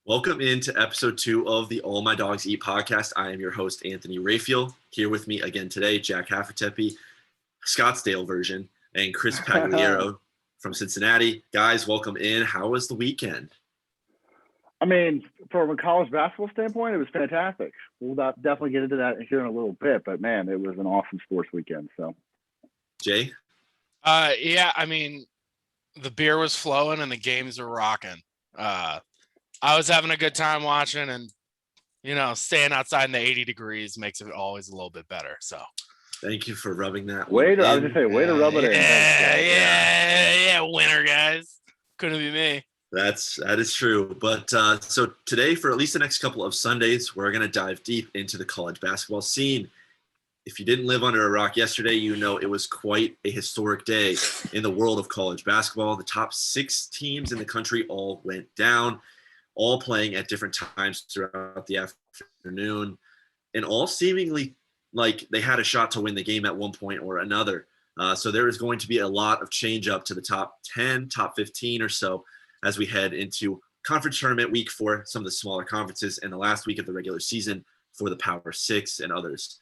Welcome into episode 2 of the All My Dogs Eat podcast. I am your host, Anthony Raphael. Here with me again today, Jack Haffertepe, Scottsdale version, and Chris Pagliaro from Cincinnati. Guys, welcome in. How was the weekend? I mean, from a college basketball standpoint, it was fantastic. We'll definitely get into that here in a little bit, but man, it was an awesome sports weekend. So, Jay? Yeah, I mean, the beer was flowing and the games were rocking. I was having a good time watching, and staying outside in the 80 degrees makes it always a little bit better. So, thank you for rubbing that. Way to rub it in. Yeah, winner, guys. Couldn't be me. That is true. But so today, for at least the next couple of Sundays, we're going to dive deep into the college basketball scene. If you didn't live under a rock yesterday, you know it was quite a historic day in the world of college basketball. The top 6 teams in the country all went down, all playing at different times throughout the afternoon, and all seemingly like they had a shot to win the game at one point or another. So there is going to be a lot of change up to the top 10, top 15 or so as we head into conference tournament week for some of the smaller conferences and the last week of the regular season for the Power 6 and others.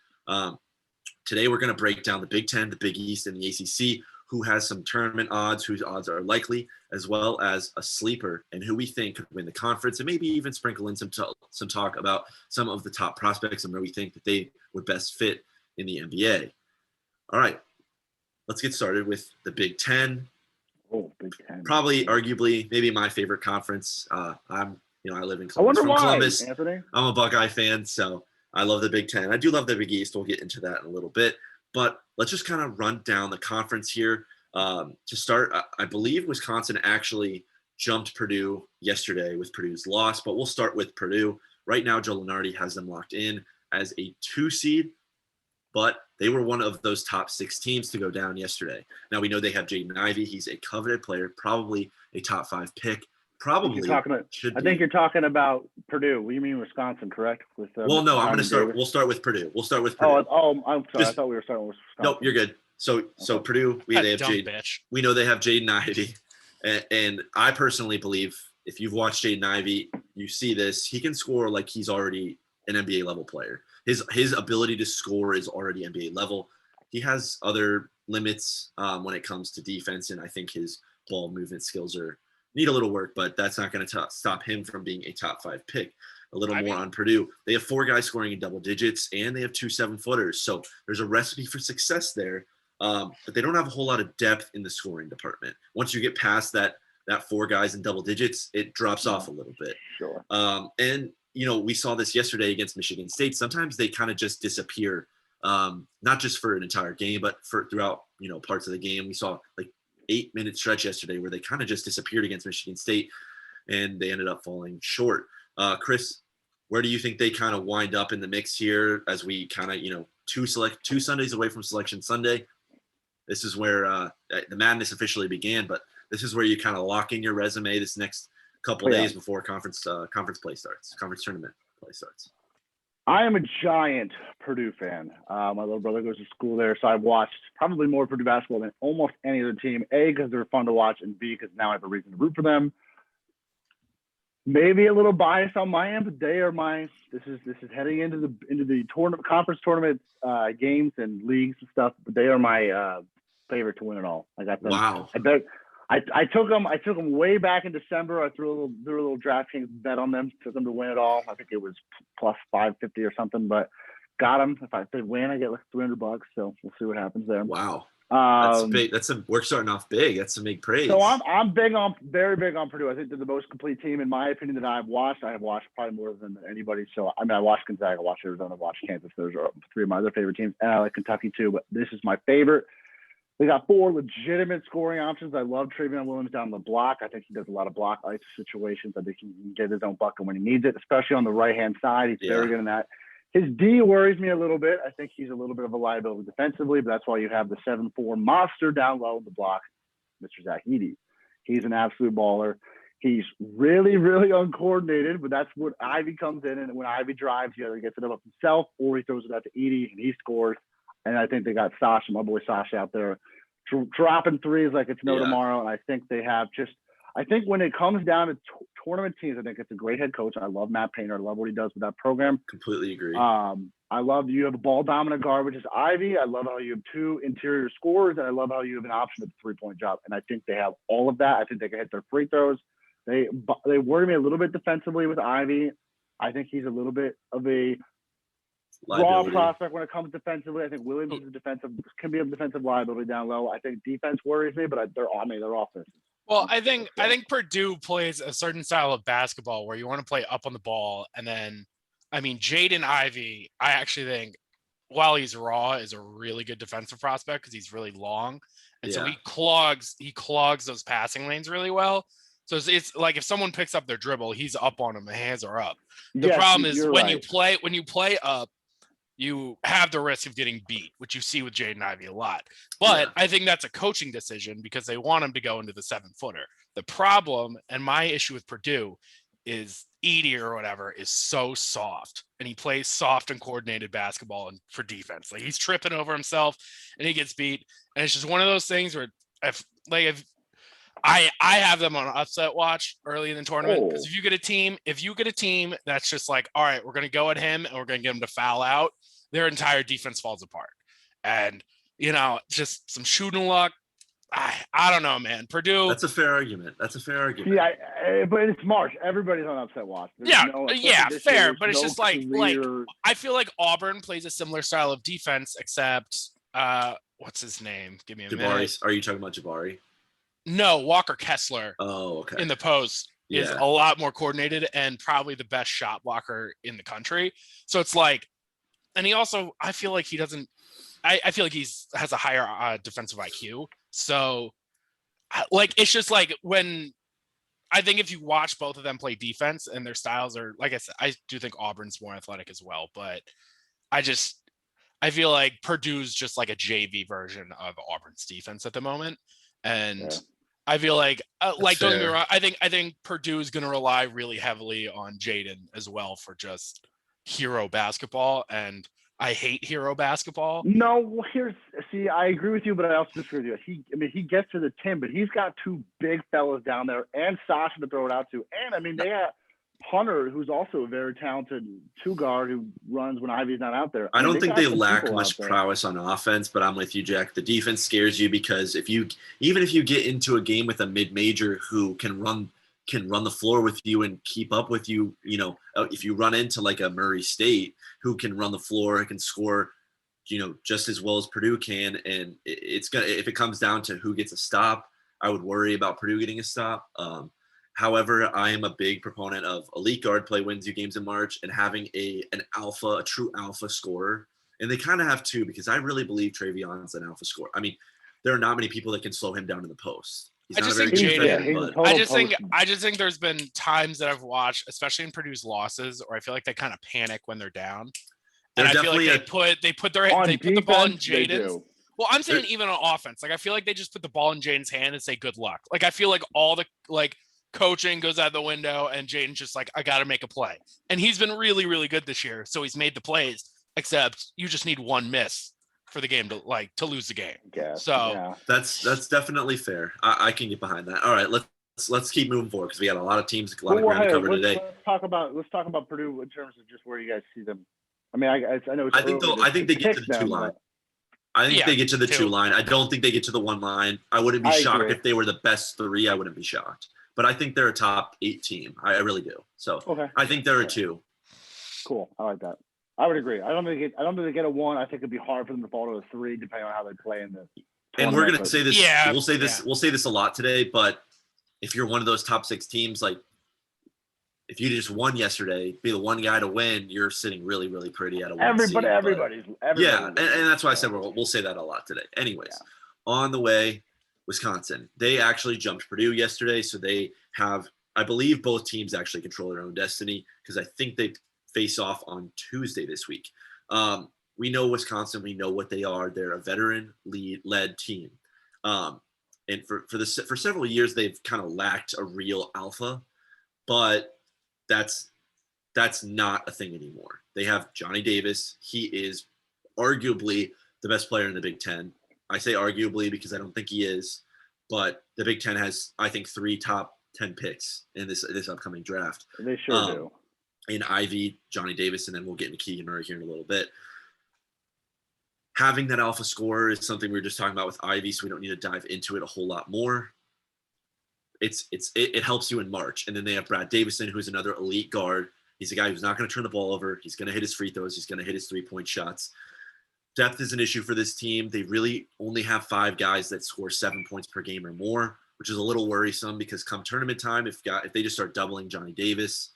Today, we're going to break down the Big Ten, the Big East, and the ACC, who has some tournament odds, whose odds are likely, as well as a sleeper, and who we think could win the conference, and maybe even sprinkle in some talk about some of the top prospects and where we think that they would best fit in the NBA. All right, let's get started with the Big Ten. Oh, Big Ten. Probably, arguably, maybe my favorite conference. I live in Columbus. I wonder why, Columbus. Anthony. I'm a Buckeye fan, so I love the Big Ten. I do love the Big East. We'll get into that in a little bit. But let's just kind of run down the conference here. To start, I believe Wisconsin actually jumped Purdue yesterday with Purdue's loss, but we'll start with Purdue. Right now, Joe Lunardi has them locked in as a 2 seed, but they were one of those top 6 teams to go down yesterday. Now, we know they have Jaden Ivey. He's a coveted player, probably a top 5 pick. Probably. I think you're talking about Purdue. You mean Wisconsin, correct? Well, no, I'm going to start. We'll start with Purdue. I'm sorry. I thought we were starting with Wisconsin. Nope, you're good. So Purdue, we know they have Jaden Ivey, and I personally believe if you've watched Jaden Ivey, you see this. He can score like he's already an NBA level player. His ability to score is already NBA level. He has other limits when it comes to defense, and I think his ball movement skills need a little work, but that's not going to stop him from being a top 5 pick. A little more on Purdue. They have 4 guys scoring in double digits, and they have 2 7-footers. So there's a recipe for success there, but they don't have a whole lot of depth in the scoring department. Once you get past that 4 guys in double digits, it drops off a little bit. Sure. And, we saw this yesterday against Michigan State. Sometimes they kind of just disappear, not just for an entire game, but for throughout, parts of the game. We saw like 8-minute stretch yesterday where they kind of just disappeared against Michigan State, and they ended up falling short. Chris, where do you think they kind of wind up in the mix here as we kind of, 2 Sundays away from Selection Sunday? This is where the madness officially began, but this is where you kind of lock in your resume this next couple of days before conference tournament play starts. I am a giant Purdue fan. My little brother goes to school there, so I've watched probably more Purdue basketball than almost any other team. A, because they're fun to watch, and B, because now I have a reason to root for them. Maybe a little bias on my end, but they are my. This is heading into the conference tournament games and leagues and stuff. But they are my favorite to win it all. I got them. Wow. I took them way back in December. I threw a little DraftKings bet on them, took them to win it all. I think it was plus 550 or something, but got them. If they win, I get like $300. So we'll see what happens there. Wow, that's big. We're starting off big. That's some big praise. So I'm very big on Purdue. I think they're the most complete team in my opinion that I've watched. I have watched probably more than anybody. So I watched Gonzaga, I watched Arizona, I watched Kansas. Those are 3 of my other favorite teams, and I like Kentucky too. But this is my favorite. They got 4 legitimate scoring options. I love Travion Williams down the block. I think he does a lot of block ice situations. I think he can get his own bucket when he needs it, especially on the right-hand side. He's very good in that. His D worries me a little bit. I think he's a little bit of a liability defensively, but that's why you have the 7'4" monster down low in the block, Mr. Zach Edey. He's an absolute baller. He's really, really uncoordinated, but that's what Ivy comes in, and when Ivy drives, he either gets it up himself or he throws it out to Edey, and he scores. And I think they got Sasha, my boy Sasha, out there dropping threes like it's no tomorrow. And I think they have I think when it comes down to tournament teams, I think it's a great head coach. I love Matt Painter. I love what he does with that program. Completely agree. I love you have a ball dominant guard, which is Ivy. I love how you have 2 interior scorers, and I love how you have an option at the 3-point job. And I think they have all of that. I think they can hit their free throws. They worry me a little bit defensively with Ivy. I think he's a little bit of a raw prospect when it comes defensively. I think Williams can be a defensive liability down low. I think defense worries me, but they're offense. Well, I think Purdue plays a certain style of basketball where you want to play up on the ball, and then, I mean, Jaden Ivey, I actually think, while he's raw, is a really good defensive prospect because he's really long, and so he clogs those passing lanes really well. So it's like if someone picks up their dribble, he's up on him, the hands are up. The problem is when you play up, you have the risk of getting beat, which you see with Jaden Ivey a lot. But I think that's a coaching decision because they want him to go into the 7-footer. The problem, and my issue with Purdue, is Edie or whatever is so soft, and he plays soft and coordinated basketball and for defense. Like he's tripping over himself and he gets beat. And it's just one of those things where if I have them on upset watch early in the tournament because if you get a team that's just like, all right, we're going to go at him and we're going to get him to foul out, their entire defense falls apart. And, just some shooting luck. I don't know, man. Purdue. That's a fair argument. Yeah, but it's March. Everybody's on upset watch. There's fair. But it's just like I feel like Auburn plays a similar style of defense, except what's his name? Give me a minute. Are you talking about Jabari? No, Walker Kessler. Oh, okay. In the post is a lot more coordinated and probably the best shot blocker in the country. So it's like, and he also, I feel like he doesn't. I feel like has a higher defensive IQ. So, it's just like when I think if you watch both of them play defense and their styles are, like I said, I do think Auburn's more athletic as well. But I feel like Purdue's just like a JV version of Auburn's defense at the moment. And I feel like don't get me wrong, I think Purdue is going to rely really heavily on Jaden as well for just hero basketball, and I hate hero basketball. No, I agree with you, but I also disagree with you. He gets to the 10, but he's got 2 big fellas down there and Sasha to throw it out to. And they have Hunter, who's also a very talented 2-guard who runs when Ivy's not out there. I don't think they lack much prowess on offense, but I'm with you, Jack. The defense scares you because even if you get into a game with a mid-major who can run the floor with you and keep up with you, if you run into like a Murray State who can run the floor, can score, just as well as Purdue can, and if it comes down to who gets a stop, I would worry about Purdue getting a stop. However, I am a big proponent of elite guard play wins you games in March and having a true alpha scorer. And they kind of have 2 because I really believe Travion's an alpha scorer. I mean, there are not many people that can slow him down in the post. I just think there's been times that I've watched, especially in Purdue's losses, or I feel like they kind of panic when they're down. And I feel like they put the ball in Jaden's. Well, I'm saying even on offense, like I feel like they just put the ball in Jaden's hand and say good luck. Like I feel like all the coaching goes out the window and Jaden's just like, I got to make a play. And he's been really, really good this year. So he's made the plays, except you just need one miss for the game to lose the game. That's definitely fair. I can get behind that. All right, let's keep moving forward because we got a lot of teams, a lot of ground to cover today. Let's talk about Purdue in terms of just where you guys see them. I mean, I know. I think they get to the 2 line. I think they get to the 2 line. I don't think they get to the 1 line. I wouldn't be shocked if they were the best 3. I wouldn't be shocked. But I think they're a top 8 team. I really do. So I think they're a 2. Cool. I like that. I would agree. I don't think they get a 1. I think it'd be hard for them to fall to a 3, depending on how they play in the. And we're gonna say this. Yeah. We'll say this. We'll say this a lot today. But if you're one of those top 6 teams, like if you just won yesterday, be the one guy to win, you're sitting really, really pretty at a 1 Everybody's. Yeah, and that's why I said we'll say that a lot today. Anyways, on the way. Wisconsin. They actually jumped Purdue yesterday, so they have, I believe both teams actually control their own destiny because I think they face off on Tuesday this week. We know Wisconsin. We know what they are. They're a veteran-led team. And for several years, they've kind of lacked a real alpha, but that's not a thing anymore. They have Johnny Davis. He is arguably the best player in the Big Ten. I say arguably because I don't think he is, but the Big Ten has, I think, 3 top 10 picks in this upcoming draft. They sure do. In Ivy, Johnny Davis, and then we'll get into Keegan Murray here in a little bit. Having that alpha scorer is something we were just talking about with Ivy, so we don't need to dive into it a whole lot more. It helps you in March. And then they have Brad Davison, who's another elite guard. He's a guy who's not going to turn the ball over. He's going to hit his free throws. He's going to hit his 3-point shots. Depth is an issue for this team. They really only have 5 guys that score 7 points per game or more, which is a little worrisome because come tournament time, if they just start doubling Johnny Davis,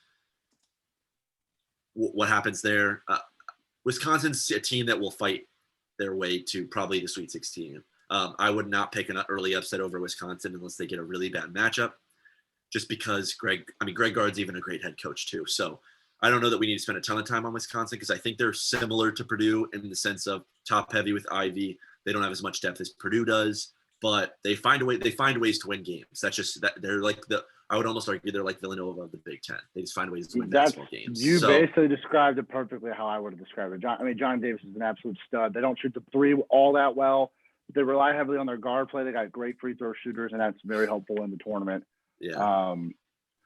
what happens there? Wisconsin's a team that will fight their way to probably the Sweet 16. I would not pick an early upset over Wisconsin unless they get a really bad matchup, just because Greg Gard's even a great head coach too. So I don't know that we need to spend a ton of time on Wisconsin because I think they're similar to Purdue in the sense of top heavy with Ivy. They don't have as much depth as Purdue does, but they find ways to win games. That's just that they're like I would almost argue they're like Villanova of the Big Ten. They just find ways to win basketball games. You basically described it perfectly how I would have described it. John Davis is an absolute stud. They don't shoot the 3 all that well. They rely heavily on their guard play. They got great free throw shooters, and that's very helpful in the tournament. Yeah.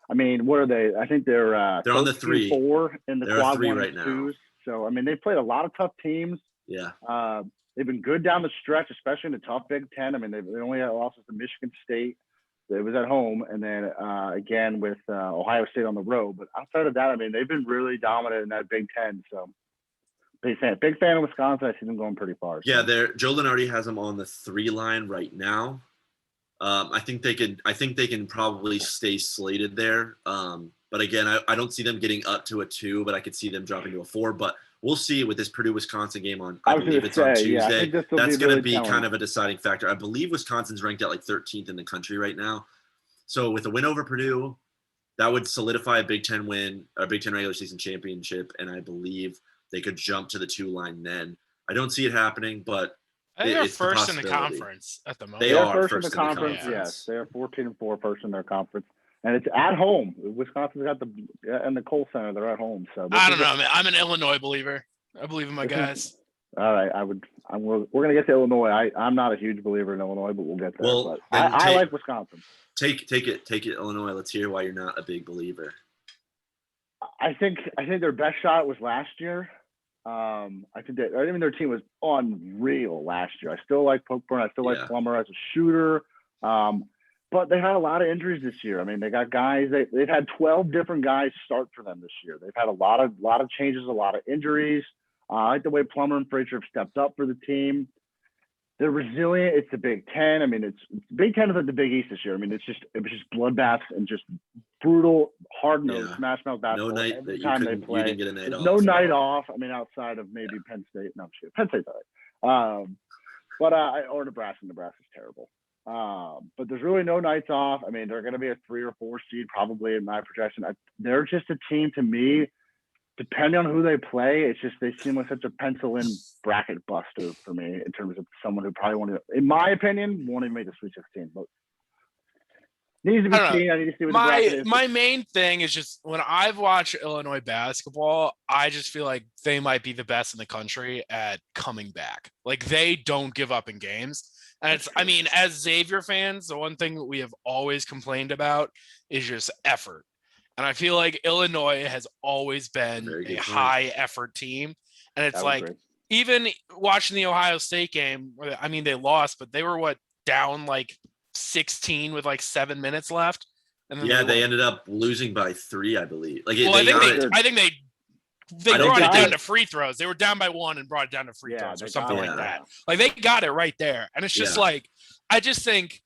What are they? I think they're on the 3, 4 in the they're quad 3 1 right and now. 2s. So they've played a lot of tough teams. Yeah. They've been good down the stretch, especially in the tough Big Ten. They only had losses to Michigan State. It was at home, and then again with Ohio State on the road. But outside of that, they've been really dominant in that Big Ten. So big fan of Wisconsin. I see them going pretty far. So. Yeah, Joe Lunardi has them on the 3 line right now. I think they can probably stay slated there. But again, I don't see them getting up to a 2, but I could see them dropping to a 4. But we'll see with this Purdue-Wisconsin game on, I believe it's on Tuesday. That's going to be kind of a deciding factor. I believe Wisconsin's ranked at like 13th in the country right now. So with a win over Purdue, that would solidify a Big Ten win, a Big Ten regular season championship, and I believe they could jump to the 2 line then. I don't see it happening, but I think they're first in the conference at the moment. They are first in the conference. Yes, they are 14-4 first in their conference. And it's at home. Wisconsin's got in the Kohl Center. They're at home. So I don't know, man. I'm an Illinois believer. I believe in my guys. All right, we're gonna get to Illinois. I'm not a huge believer in Illinois, but we'll get there. Well, I like Wisconsin. Take it, Illinois. Let's hear why you're not a big believer. I think their best shot was last year. I think their team was unreal last year. I still like Pokeburn. I still like Plummer as a shooter. But they had a lot of injuries this year. They got guys. They've had 12 different guys start for them this year. They've had a lot of changes, a lot of injuries. I like the way Plummer and Frazier have stepped up for the team. They're resilient. It's the Big Ten. Big Ten is like the Big East this year. It was just bloodbaths and just brutal, hard-nosed, smash mouth basketball. No night every that time you they play. You didn't get a night off. No night off. Outside of maybe Penn State. No, Penn State's all right. Or Nebraska. Nebraska's terrible. But there's really no nights off. They're going to be a 3 or 4 seed probably in my projection. They're just a team to me, depending on who they play, it's just they seem like such a pencil-in bracket buster for me in terms of someone who probably won't, in my opinion, won't even make the Sweet 16. But needs to be seen. I need to see what the bracket is. My main thing is just when I've watched Illinois basketball, I just feel like they might be the best in the country at coming back. Like they don't give up in games. And it's, as Xavier fans, the one thing that we have always complained about is just effort. And I feel like Illinois has always been a high effort team. And it's like, even watching the Ohio State game, they lost, but they were down like 16 with like 7 minutes left. And then they ended up losing by 3, I believe. I think they brought it down to free throws. They were down by 1 and brought it down to free throws or something like that. Like they got it right there. And it's just like, I just think,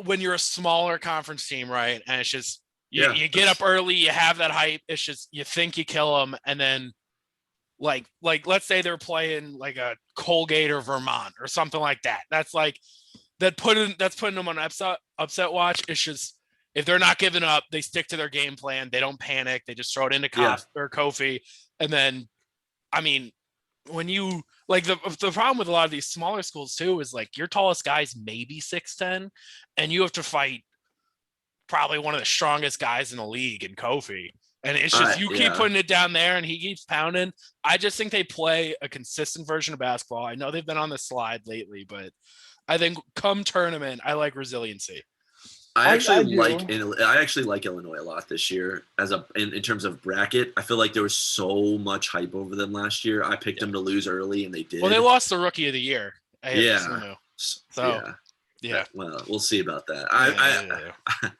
when you're a smaller conference team, right? And it's just, you get up early, you have that hype. It's just, you think you kill them. And then like, let's say they're playing like a Colgate or Vermont or something like that. That's like, that's putting them on upset watch. It's just, if they're not giving up, they stick to their game plan. They don't panic. They just throw it into Kofi. And then, when you like the problem with a lot of these smaller schools too, is like your tallest guy's maybe 6'10", and you have to fight probably one of the strongest guys in the league in Kofi. And it's just, keep putting it down there and he keeps pounding. I just think they play a consistent version of basketball. I know they've been on the slide lately, but I think come tournament, I like resiliency. I I actually do. I actually like Illinois a lot this year in terms of bracket. I feel like there was so much hype over them last year. I picked Yeah. them to lose early, and they Well, they did. lost the rookie of the year. Yeah, So yeah. yeah. Well, we'll see about that. I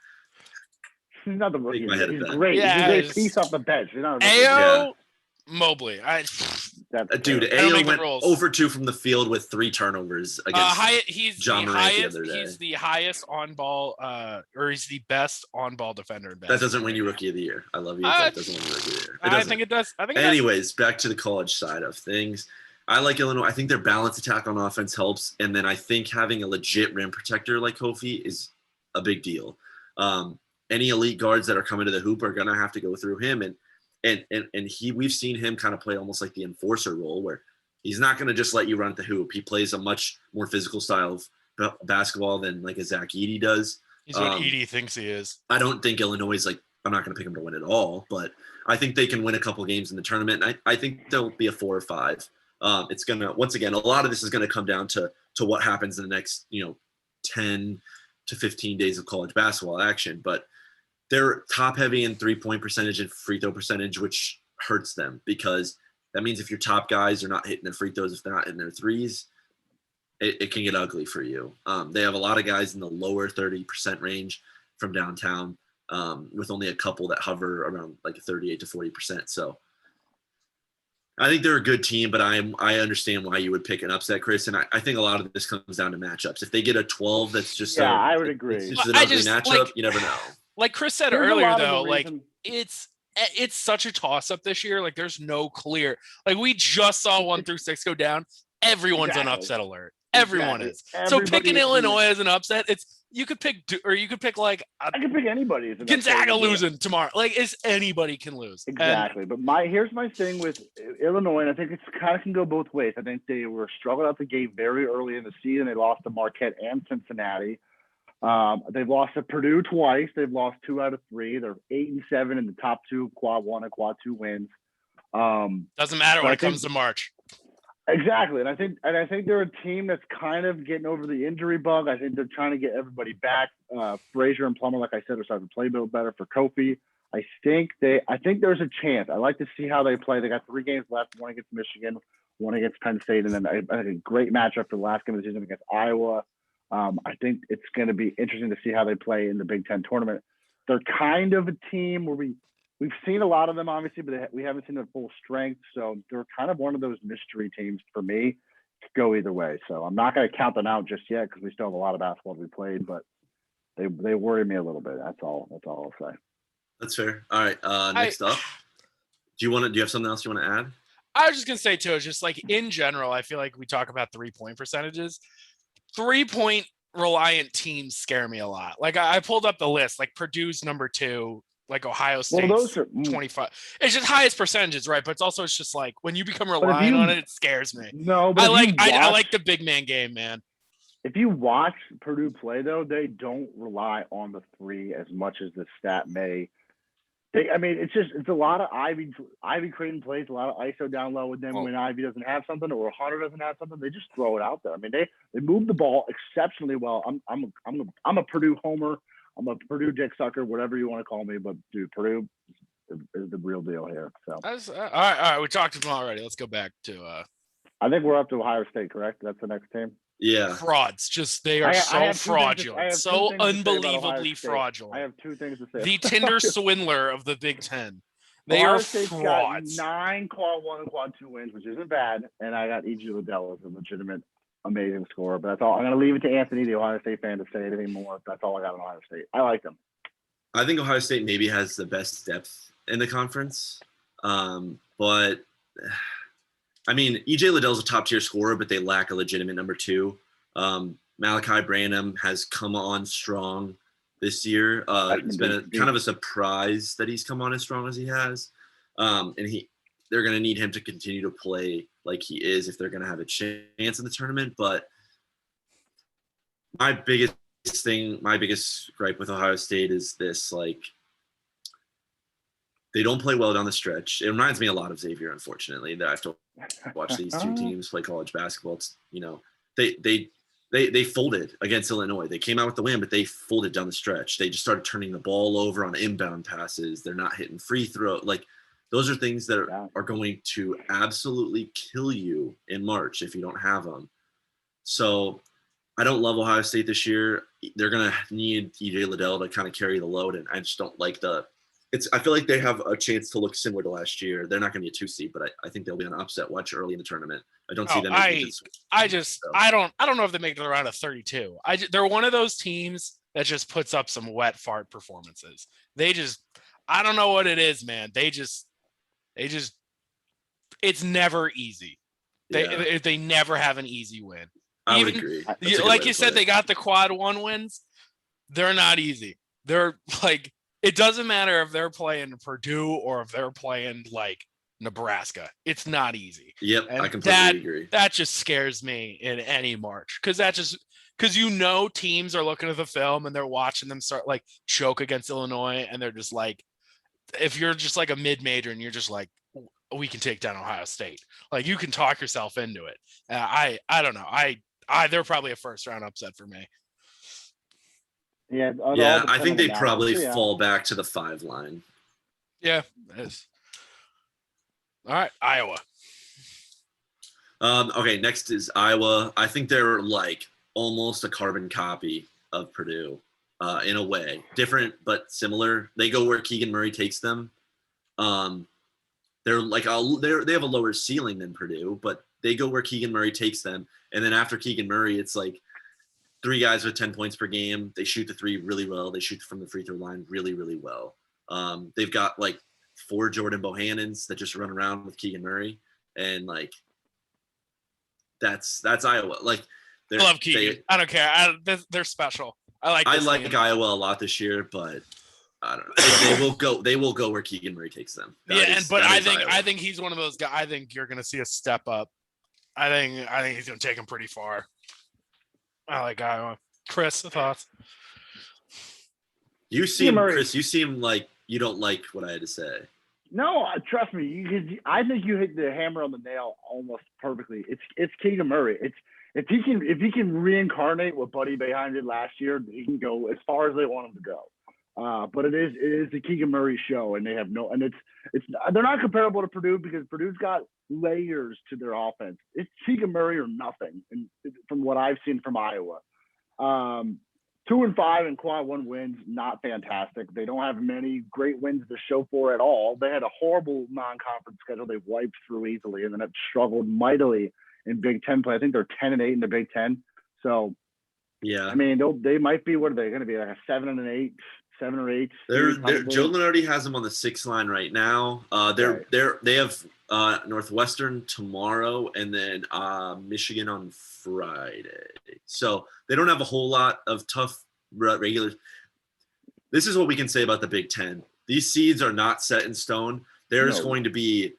He's not the rookie shake of my the head year. at He's that. great. He's a Yeah, great it's- piece off the bench. He's not a rookie of the year. Ao Yeah. Mobley. That's Dude, fair. I don't Ayo make the went rules. 0 for 2 from the field with 3 turnovers against John Morant the other day. He's the highest on ball, or he's the best on ball defender in That basketball. doesn't win you Rookie of the Year. I love you. But that doesn't win you Rookie of the Year. It I doesn't. think it does. I think it does. Anyways, back to the college side of things. I like Illinois. I think their balanced attack on offense helps. And then I think having a legit rim protector like Kofi is a big deal. Any elite guards that are coming to the hoop are going to have to go through him. And we've seen him kind of play almost like the enforcer role where he's not going to just let you run at the hoop. He plays a much more physical style of basketball than like a Zach Edey does. He's what Edey thinks he is. I don't think Illinois is I'm not going to pick them to win it all, but I think they can win a couple games in the tournament. And I think they'll be a 4 or 5. It's going to, once again, a lot of this is going to come down to what happens in the next, 10 to 15 days of college basketball action. But they're top heavy in 3-point percentage and free throw percentage, which hurts them because that means if your top guys are not hitting their free throws, if they're not hitting their threes, it can get ugly for you. They have a lot of guys in the lower 30% range from downtown, with only a couple that hover around like 38 to 40%. So I think they're a good team, but I understand why you would pick an upset, Chris. And I think a lot of this comes down to matchups. If they get a 12, that's just I would agree. It's just an ugly matchup. You never know. Like Chris said There's a earlier, lot of though, the like reason- it's such a toss up this year. Like there's no clear. Like we just saw 1 through 6 go down. Everyone's on Exactly. upset alert. Everyone Exactly. is. So Everybody picking is Illinois as an upset, you could pick like I can pick anybody. as an Gonzaga upset. losing tomorrow. Like anybody can lose. And Exactly. But here's my thing with Illinois, and I think it's kind of can go both ways. I think they were struggling out the gate very early in the season. They lost to Marquette and Cincinnati. They've lost to Purdue twice. They've lost 2 out of 3. They're 8-7 in the top 2 quad 1 and quad 2 wins. doesn't matter when it comes to March. Exactly, and I think they're a team that's kind of getting over the injury bug. I think they're trying to get everybody back. Frazier and Plummer, like I said, are starting to play a little better for Kofi. I think there's a chance. I like to see how they play. They got 3 games left: 1 against Michigan, 1 against Penn State, and then I think a great matchup for the last game of the season against Iowa. I think it's going to be interesting to see how they play in the Big Ten tournament. They're kind of a team where we've seen a lot of them, obviously, but we haven't seen their full strength. So they're kind of one of those mystery teams for me to go either way. So I'm not going to count them out just yet because we still have a lot of basketball to be played, but they worry me a little bit. That's all I'll say. That's fair. All right. Next up, do you have something else you want to add? I was just gonna say too, just like in general, I feel like we talk about 3-point percentages. 3-point reliant teams scare me a lot. Like I pulled up the list, like Purdue's number 2, like Ohio State's those are 25. It's just highest percentages, right? But it's also just like when you become reliant on it, it scares me. No, but I like the big man game, man. If you watch Purdue play, though, they don't rely on the 3 as much as the stat may. It's a lot of Ivy creating plays, a lot of ISO down low with them when Ivy doesn't have something or Hunter doesn't have something. They just throw it out there. I mean, they move the ball exceptionally well. I'm a Purdue homer. I'm a Purdue dick sucker, whatever you want to call me. But dude, Purdue is the real deal here. So all right. We talked to them already. Let's go back to. I think we're up to Ohio State, correct? That's the next team. Yeah. Frauds. Just they are so fraudulent. So unbelievably fraudulent. I have 2 things to say. The Tinder swindler of the Big Ten. They Ohio are State's frauds. Got 9 quad 1 and quad 2 wins, which isn't bad. And I got E.G. Liddell as a legitimate, amazing scorer. But that's all. I'm going to leave it to Anthony, the Ohio State fan, to say anything more. That's all I got on Ohio State. I like them. I think Ohio State maybe has the best depth in the conference. But I mean, E.J. Liddell's a top tier scorer, but they lack a legitimate number 2. Malachi Branham has come on strong this year. It's been kind of a surprise that he's come on as strong as he has. And they're going to need him to continue to play like he is if they're going to have a chance in the tournament. But my biggest gripe with Ohio State is this, like, they don't play well down the stretch. It reminds me a lot of Xavier, unfortunately, that I have to watch these 2 teams play college basketball. It's, they They folded against Illinois. They came out with the win, but they folded down the stretch. They just started turning the ball over on inbound passes. They're not hitting free throw. Like, those are things that are going to absolutely kill you in March if you don't have them. So I don't love Ohio State this year. They're going to need EJ Liddell to kind of carry the load, and I just don't like I feel like they have a chance to look similar to last year. They're not going to be a 2 seed, but I think they'll be an upset watch early in the tournament. I don't see them. I don't know if they make the round of 32. They're one of those teams that just puts up some wet fart performances. I don't know what it is, man. It's never easy. They never have an easy win. I would agree. Like you said, they got the quad 1 wins. They're not easy. They're like, it doesn't matter if they're playing Purdue or if they're playing like Nebraska. It's not easy. Yep, and I completely agree. That just scares me in any March, because teams are looking at the film and they're watching them start like choke against Illinois, and they're just like, if you're just like a mid-major and you're just like, we can take down Ohio State, like you can talk yourself into it. I don't know. They're probably a first round upset for me. Yeah, I think they probably fall back to the 5 line. Yeah, it is. All right, Iowa. Okay, next is Iowa. I think they're like almost a carbon copy of Purdue, in a way. Different but similar. They go where Keegan Murray takes them. They're like they have a lower ceiling than Purdue, but they go where Keegan Murray takes them. And then after Keegan Murray, it's like 3 guys with 10 points per game. They shoot the 3 really well. They shoot from the free throw line really, really well. They've got like 4 Jordan Bohannons that just run around with Keegan Murray, and like that's Iowa. Like, I love Keegan. I don't care. They're special. I like Iowa a lot this year, but I don't know. They will go where Keegan Murray takes them. I think he's one of those guys. I think you're going to see a step up. I think he's going to take him pretty far. I like Iowa. Chris, thoughts? You seem like you don't like what I had to say. No, trust me. I think you hit the hammer on the nail almost perfectly. It's Keegan Murray. If he can reincarnate what Buddy Boeheim did last year, he can go as far as they want him to go. But it is the Keegan Murray show, and they have they're not comparable to Purdue, because Purdue's got layers to their offense. It's Keegan Murray or nothing, and from what I've seen from Iowa. 2-5 and quad 1 wins, not fantastic. They don't have many great wins to show for at all. They had a horrible non-conference schedule they wiped through easily, and then have struggled mightily in Big Ten play. I think they're 10-8 in the Big Ten. So, yeah, I mean, they might be, what are they going to be, like a 7-8, 7 or 8? Joe Lunardi has them on the 6th line right now. They have Northwestern tomorrow, and then Michigan on Friday. So they don't have a whole lot of tough regulars. This is what we can say about the Big Ten. These seeds are not set in stone. There's going to be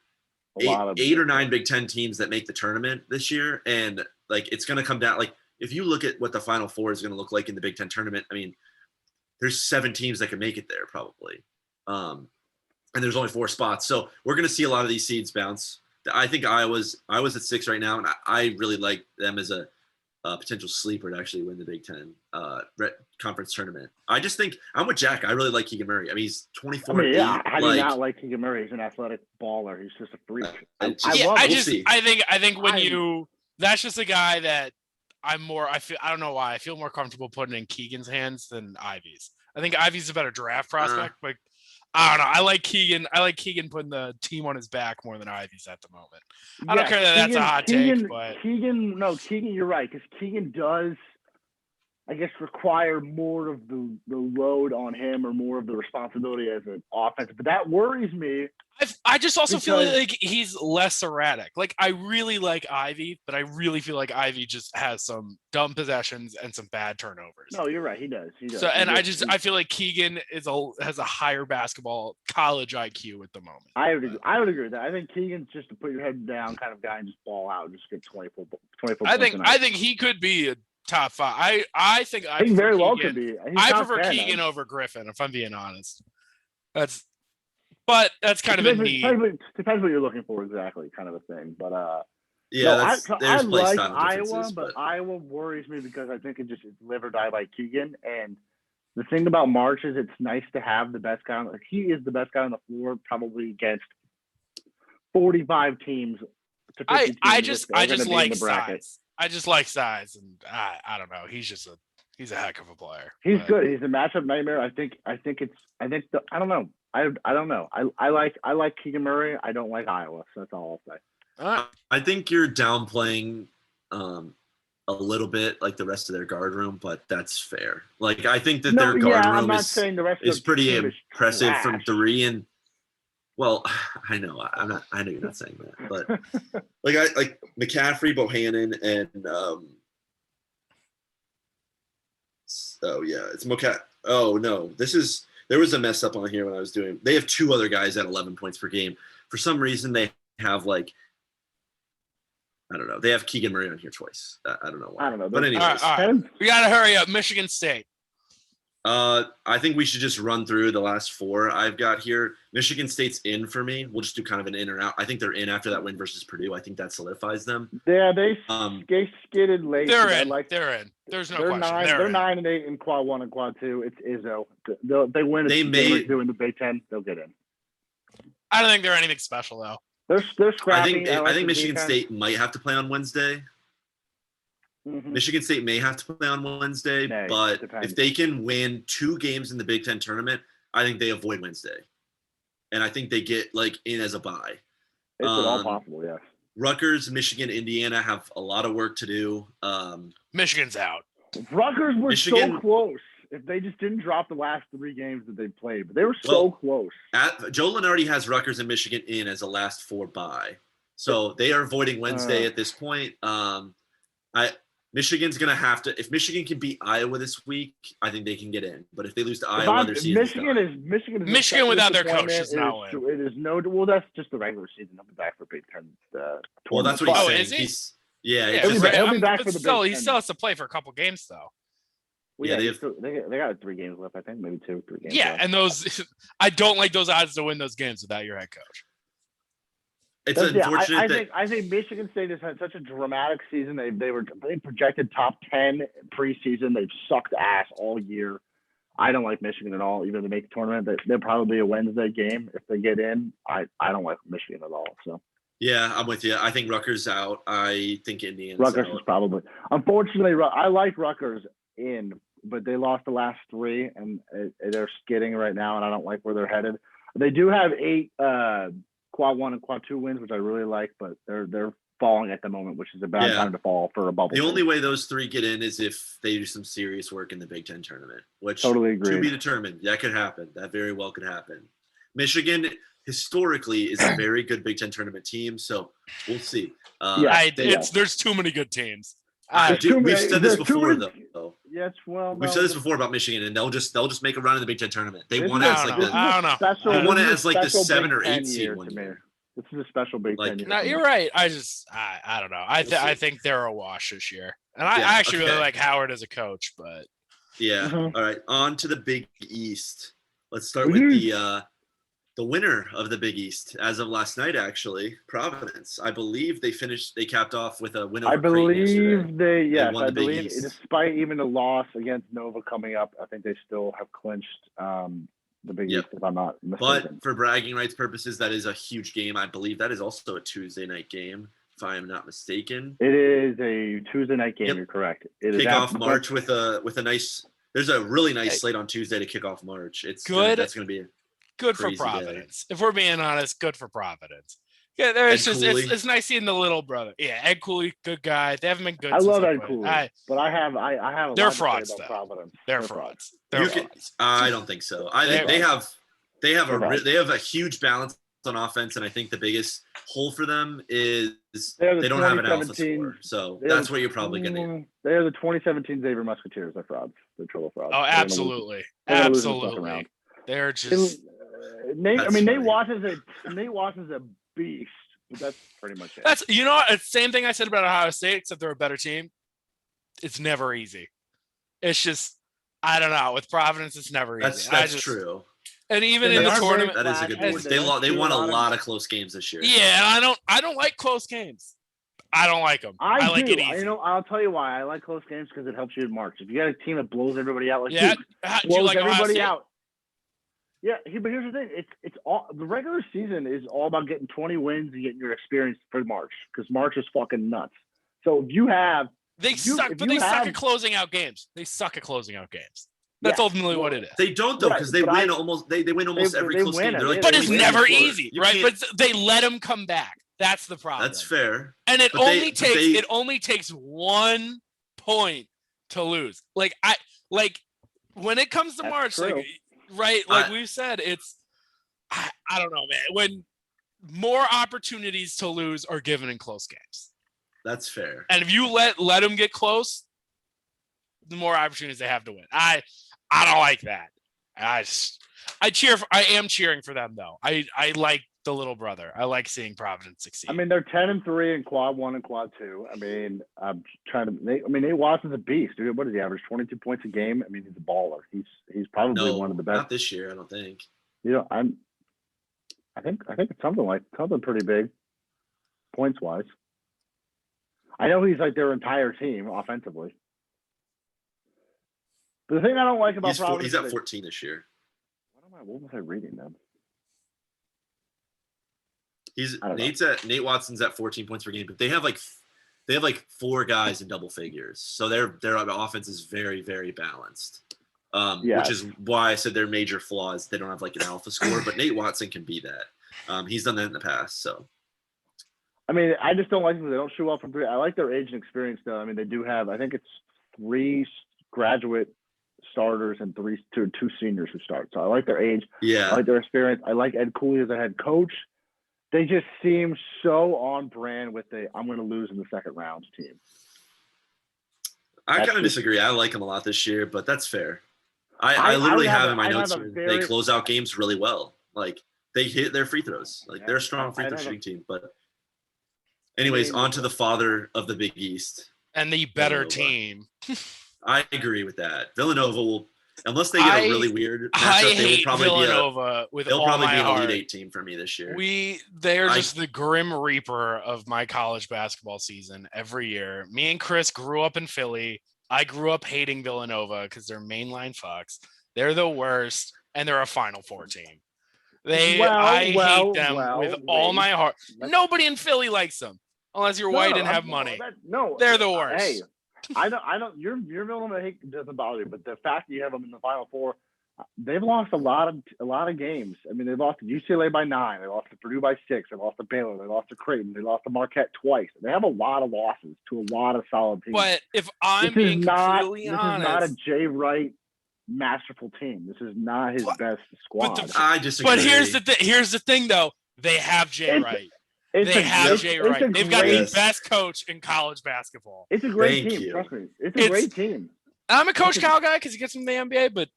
8 or 9 Big Ten teams that make the tournament this year, and like it's going to come down. Like, if you look at what the Final Four is going to look like in the Big Ten tournament, I mean, there's 7 teams that can make it there probably. And there's only 4 spots. So we're going to see a lot of these seeds bounce. I think Iowa's at 6 right now, and I really like them as a potential sleeper to actually win the Big Ten conference tournament. I just think I'm with Jack. I really like Keegan Murray. I mean, he's 24. How do you not like Keegan Murray? He's an athletic baller. He's just a freak. I think that's just a guy that I don't know why I feel more comfortable putting in Keegan's hands than Ivy's. I think Ivy's a better draft prospect, but I don't know. I like Keegan putting the team on his back more than Ivy's at the moment. I don't care that that's a hot take, but Keegan, you're right, because Keegan does, I guess, require more of the load on him, or more of the responsibility as an offense. But that worries me. I just also feel like he's less erratic. Like, I really like Ivy, but I really feel like Ivy just has some dumb possessions and some bad turnovers. No, you're right. He does. So, and I feel like Keegan has a higher basketball college IQ at the moment. I would agree with that. I think Keegan's just to put your head down kind of guy and just ball out, just get 24 I think he could be a top 5. I think very well could be. I prefer Keegan over Griffin, if I'm being honest. But that's kind of a need. Depends what you're looking for exactly, kind of a thing. But Yeah, No, that's I there's play like style Iowa, differences, but Iowa worries me because I think it's live or die by Keegan. And the thing about March is it's nice to have the best guy. He is the best guy on the floor, probably against 45 teams to 50 teams. I just like bracket. size. I just like size, and I don't know. He's a heck of a player. He's good. He's a matchup nightmare. I don't know. I don't know. I like Keegan Murray. I don't like Iowa. So that's all I'll say. I think you're downplaying a little bit like the rest of their guard room, but that's fair. Like I think that their guard room is pretty impressive from three. And well, I know you're not saying that, but like McCaffrey, Bohannon, and it's McCaffrey. Oh no, there was a mess up on here when I was doing. They have two other guys at 11 points per game. For some reason, they have like. I don't know. They have Keegan Murray on here twice. I don't know why. I don't know. But anyways. All right. We got to hurry up. Michigan State. I think we should just run through the last four I've got here. Michigan State's in for me. We'll just do kind of an in or out. I think they're in after that win versus Purdue. I think that solidifies them. Yeah, they skidded late. They're in. They're in. There's no question. They're 9-8 in quad 1 and quad 2. It's Izzo. They win. They may do in the Big Ten. They'll get in. I don't think they're anything special though. They're scrappy. I think Michigan State might have to play on Wednesday. Mm-hmm. Michigan State may have to play on Wednesday, but if they can win 2 games in the Big Ten tournament, I think they avoid Wednesday. And I think they get in as a bye. It's all possible, yes. Rutgers, Michigan, Indiana have a lot of work to do. Michigan's out. Rutgers were so close. If they just didn't drop the last 3 games that they played, but they were so close. Joe Lunardi has Rutgers and Michigan in as a last 4 bye. So they are avoiding Wednesday at this point. Michigan's going to have to – if Michigan can beat Iowa this week, I think they can get in. But if they lose to Iowa, their season's done. Michigan without their coach is not win. It is no – well, that's just the regular season. He'll be back for Big Ten well, that's what he's saying. Is he? He'll be back for the Big Ten. He still has to play for a couple games, though. Well, yeah, they got 3 games left, I think, maybe 3 games. Yeah, left. And those – I don't like those odds to win those games without your head coach. It's unfortunate. I think Michigan State has had such a dramatic season. They projected top 10 preseason. They've sucked ass all year. I don't like Michigan at all. Even if they make the tournament, they'll probably be a Wednesday game if they get in. I don't like Michigan at all. So yeah, I'm with you. I think Rutgers out. I think Indiana's Rutgers out. is probably. Unfortunately, I like Rutgers in, but they lost the last 3 and they're skidding right now, and I don't like where they're headed. They do have 8. Quad 1 and quad 2 wins, which I really like, but they're falling at the moment, which is a bad time to fall for a bubble. The only way those 3 get in is if they do some serious work in the Big Ten tournament, which totally agree. To be determined. That could happen. That very well could happen. Michigan historically is a very good Big Ten tournament team, so we'll see. There's too many good teams. We've said this before, though. Yes, well, we've said this before about Michigan, and they'll just make a run in the Big Ten tournament. They want it as the 7 or 8 seed one year. This is a special Big Ten. No, you're right. I don't know. I think they're a wash this year, and I actually really like Howard as a coach. But yeah, All right. On to the Big East. Let's start with the winner of the Big East as of last night, actually, Providence. I believe they capped off with a win over Creighton yesterday. Despite even the loss against Nova coming up, I think they still have clinched the Big East, if I'm not mistaken. But for bragging rights purposes, that is a huge game. I believe that is also a Tuesday night game, if I am not mistaken. It is a Tuesday night game, You're correct. Kick off March with a nice – there's a really nice slate on Tuesday to kick off March. It's good. That's going to be good for Providence. Day. If we're being honest, good for Providence. Yeah, it's nice seeing the little brother. Yeah, Ed Cooley, good guy. They haven't been good. I love Ed Cooley, but I have a they're lot frauds, to say about Providence. They're frauds. I don't think so. I think they have a huge balance on offense, and I think the biggest hole for them is they don't have an alpha score. So that's what you're probably going to do. They are the 2017 Xavier Musketeers. They're frauds. They're total frauds. Oh, absolutely. Absolutely. They're just Nate Watts is a beast, but that's pretty much it. That's it's the same thing I said about Ohio State, except they're a better team. It's never easy. It's just I don't know. With Providence, it's never easy. That's true. And even in the tournament, that is a good point. They won a lot of close games this year. Yeah, I don't like close games. I don't like them. I like it easy. You know, I'll tell you why. I like close games because it helps you in March. If you got a team that blows everybody out, like Yeah, Duke, do you blows like Ohio everybody State? out. Yeah, but here's the thing: it's all the regular season is all about getting 20 wins and getting your experience for March because March is fucking nuts. So if you have They suck at closing out games. They suck at closing out games. That's ultimately what it is. They don't though, because they win almost every close game. They're like, but it's never easy, right? But they let them come back. That's the problem. That's fair. And it only takes 1 point to lose. Like when it comes to March, like, right? Like we've said, it's I don't know, man. When more opportunities to lose are given in close games. That's fair. And if you let them get close, the more opportunities they have to win. I don't like that. I am cheering for them though. I like the little brother. I like seeing Providence succeed. I mean, they're 10-3 in quad 1 and quad 2. I mean, I'm trying to. Nate Watson's a beast, dude. What does he average? 22 points a game. I mean, he's a baller. He's probably one of the best. Not this year, I don't think. You know, I think it's something pretty big, points wise. I know he's like their entire team offensively. But the thing I don't like about Providence, he's at 14 this year. What was I reading then? Nate Watson's at 14 points per game, but they have like 4 guys in double figures. So their offense is very, very balanced. Which is why I said their major flaw is they don't have like an alpha score, but Nate Watson can be that. He's done that in the past. So I mean, I just don't like them. They don't shoot well from 3. I like their age and experience though. I mean, they do have, I think it's 3 graduate starters and 2 seniors who start. So I like their age. Yeah. I like their experience. I like Ed Cooley as a head coach. They just seem so on brand with I'm going to lose in the second round team. I kind of disagree. I like them a lot this year, but that's fair. I literally have in my notes they close out games really well. Like they hit their free throws. Like they're a strong free throw shooting team. But anyways, on to the father of the Big East. And the better team. I agree with that. Villanova will, unless they get a really weird matchup, they will probably Villanova they'll probably be an Elite 8 team for me this year. They're just the grim reaper of my college basketball season every year. Me and Chris grew up in Philly. I grew up hating Villanova because they're mainline fucks. They're the worst, and they're a Final Four team. I hate them with all my heart. Nobody in Philly likes them unless you're white and have money. They're the worst. Hey, I don't. Your Villanova hate doesn't bother you, but the fact that you have them in the Final Four, they've lost a lot of games. I mean, they lost to UCLA by 9. They lost to Purdue by 6. They lost to Baylor. They lost to Creighton. They lost to Marquette twice. They have a lot of losses to a lot of solid teams. But if I'm being completely honest, this is not a Jay Wright masterful team. This is not his best squad. I disagree. But here's the thing, though. They have Jay Wright. They have Jay Wright. They've got the best coach in college basketball. It's a great team. Trust me. It's a great team. I'm a Coach Cal guy because he gets from the NBA, but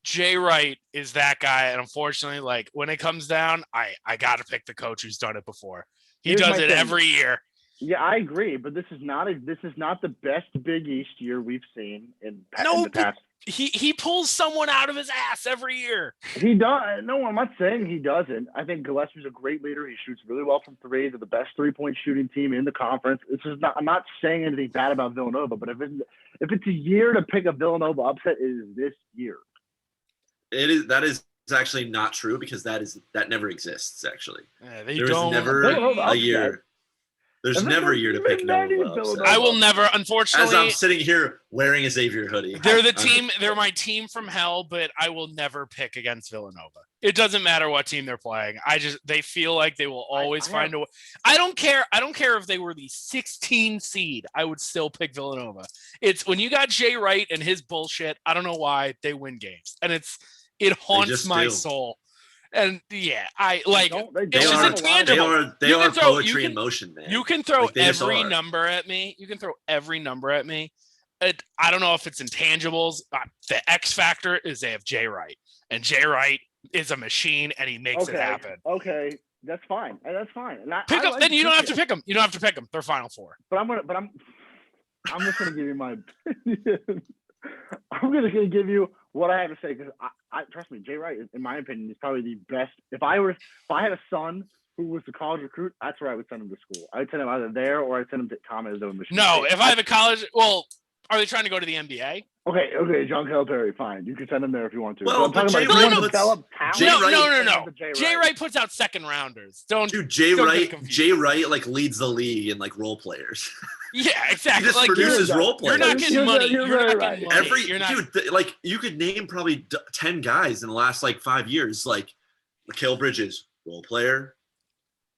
Jay Wright is that guy. And unfortunately, like when it comes down, I got to pick the coach who's done it before. He does it every year. Yeah, I agree. But this is not the best Big East year we've seen in the past. He pulls someone out of his ass every year. He does. No, I'm not saying he doesn't. I think Gillespie's a great leader. He shoots really well from 3. They're the best 3-point shooting team in the conference. I'm not saying anything bad about Villanova, but if it's a year to pick a Villanova upset, it is this year. That is actually not true because that never exists. Actually, there's never a year. There's never a year to pick Villanova. I will never, unfortunately. As I'm sitting here wearing a Xavier hoodie. They're the team. They're my team from hell, but I will never pick against Villanova. It doesn't matter what team they're playing. They feel like they will always find a way. I don't care. I don't care if they were the 16 seed. I would still pick Villanova. It's when you got Jay Wright and his bullshit. I don't know why they win games, and it haunts my soul. And yeah, it's just intangible. They are poetry in motion, man. You can throw every number at me. I don't know if it's intangibles. The X factor is they have Jay Wright, and Jay Wright is a machine, and he makes it happen. Okay, that's fine. And then you don't have to pick them. You don't have to pick them. They're Final Four. I'm just gonna give you my. I'm gonna give you what I have to say because I trust me, Jay Wright, in my opinion, is probably the best. If I had a son who was the college recruit, that's where I would send him to school. I would send him either there or I'd send him to Tom Izzo in Michigan No, State. if I have a college, well, are they trying to go to the NBA? Okay, John Calipari, fine. You can send him there if you want to. Well, I'm talking but about Jay if you want to Wright develop talent. Jay Wright- No. Jay Wright puts out second rounders. Dude, Jay don't get Wright, confused. Jay Wright like leads the league in like role players. Yeah, He exactly. just Like produces you're, role players. you're not getting money. You're You're very not right. getting money. Every You're not, dude, like you could name probably 10 guys in the last like 5 years. Like Mikal Bridges, role player.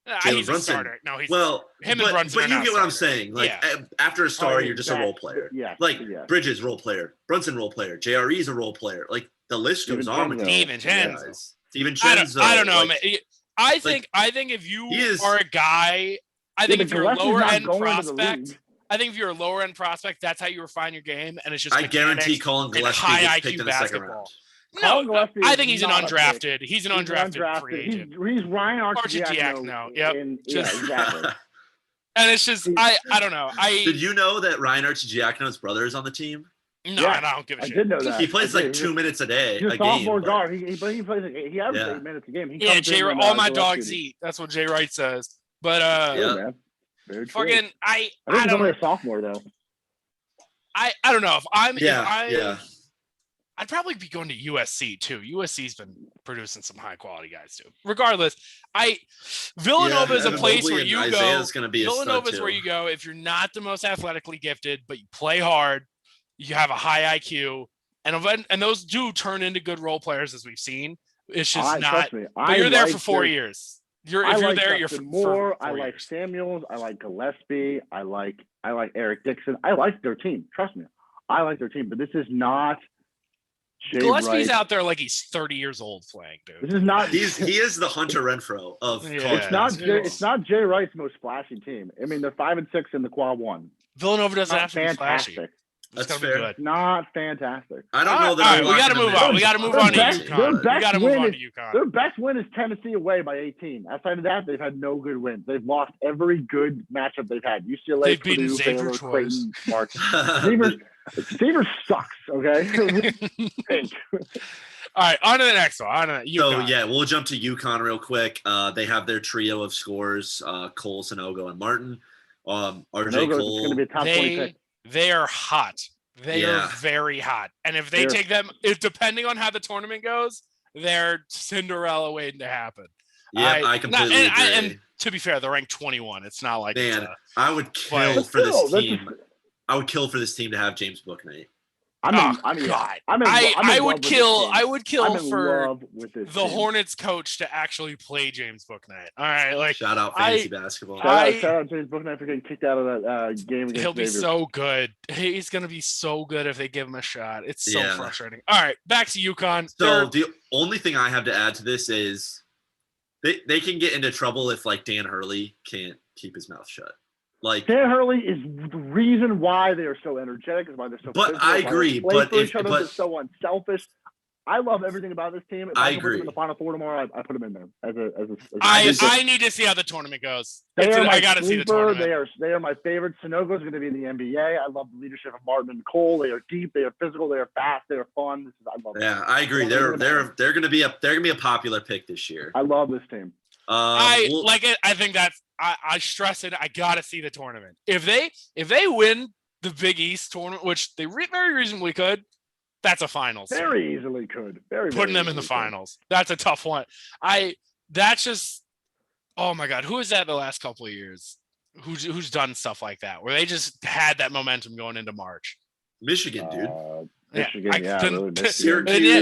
Jalen he's a Brunson. starter. No, he's Well, him and but, Brunson but are you not get what I'm starters. saying. Like Yeah. after a star, mean, you're just a role player. Yeah. Like yeah. Bridges, role player. Brunson, role player. JRE is a role player. Like the list goes on with Steven these Chenzo. guys. Steven I Chenzo. don't know, like, man. I think if you he is- are a guy, I think but if you're a Gillespie's lower not end going to the prospect, league. I think if you're a lower end prospect, that's how you refine your game, and it's just I guarantee mechanics Colin and Gillespie high gets IQ picked in the second basketball. round. Colin No, Gillespie I is think he's an not a pick. undrafted. He's an He's undrafted free agent. He's Ryan Archidiakono, Archidiakono. yep. Yeah, Just- exactly. And it's just I don't know. Did you know that Ryan Archidiakono's brother is on the team? No, Yeah, I don't give a I shit. did know that. He plays I like did. 2 minutes a day. He's a a sophomore game, guard. He plays. He averages Yeah. 8 minutes a game. He Yeah, comes Jay. in when, All my Gillespie dogs is. eat. That's what Jay Wright says. But Yeah. Good, man. Very true. fucking I think I he's only don't a sophomore though. I don't know if I'm Yeah. I'd probably be going to USC too. USC's been producing some high quality guys too. Regardless, Villanova is a Evan place Mobley where and you Isaiah's go. gonna be a stud, Villanova is too. where you go if you're not the most athletically gifted, but you play hard, you have a high IQ, and those do turn into good role players as we've seen. It's just not. Trust me. But you're there for 4 years. If you're there, you're Justin for Moore. 4 I like years. Samuels. I like Gillespie. I like Eric Dixon. I like their team. Trust me. I like their team. But this is not Jay Gillespie's Wright. out there like he's 30 years old playing, dude. This is not. He is the Hunter Renfro of Yeah. college It's not. basketball. It's not Jay Wright's most flashy team. I mean, they're 5-6 in the quad one. Villanova doesn't Not have to be flashy. fantastic. It's That's gonna be fair. good. Not fantastic. I don't know that. All I'm right, we gotta locking move them on. in. We gotta move Their on to best- UConn. their We best gotta move win on is- to UConn. Their best win is Tennessee away by 18. Outside of that, they've had no good wins. They've lost every good matchup they've had. UCLA, They've beaten Purdue, Xavier Baylor, twice. Creighton, Mark. Xavier sucks. Okay. All right, on to the next one. On to So UConn. yeah, we'll jump to UConn real quick. They have their trio of scorers: Cole, Sanogo, and Martin. RJ Nogo's Cole. going to be a top 20 pick. They are hot. They are Yeah. very hot. And if they They're- take them, depending on how the tournament goes, they're Cinderella waiting to happen. Yeah, I completely agree. And to be fair, they're ranked 21. It's not like it's Man, I would kill But for this still, that's team. I would kill for this team to have James Bouknight. God. I'm in I love would with this kill. team. I would kill I'm in for love with this the team. Hornets coach to actually play James Bouknight. All right, like Shout out fantasy basketball. Shout out James Bouknight for getting kicked out of that game against he'll be Xavier. so good. He's gonna be so good if they give him a shot. It's so Yeah. frustrating. All right, back to UConn. So the only thing I have to add to this is they can get into trouble if like Dan Hurley can't keep his mouth shut. Like, Dan Hurley is the reason why they are so energetic, is why they're so But physical, I why they agree, play but for if- each other, but- they're so unselfish. I love everything about this team. If I can put them agree. in the Final Four tomorrow, I put them in there as a. I need to see how the tournament goes. They are my I got to see the sleeper. tournament. They are my favorite. Sunogo is going to be in the NBA. I love the leadership of Martin and Cole. They are deep. They are physical. They are fast. They are fun. I love. yeah, them. I agree. They're gonna be a popular pick this year. I love this team. I Well, like it. I think that's. I stress it. I got to see the tournament. If they win the Big East tournament, which they very reasonably could, that's a finals. Very easily could. Putting them in the finals. That's a tough one. That's just. Oh my God, who is that the last couple of years? Who's done stuff like that where they just had that momentum going into March? Michigan, dude. Michigan, then- really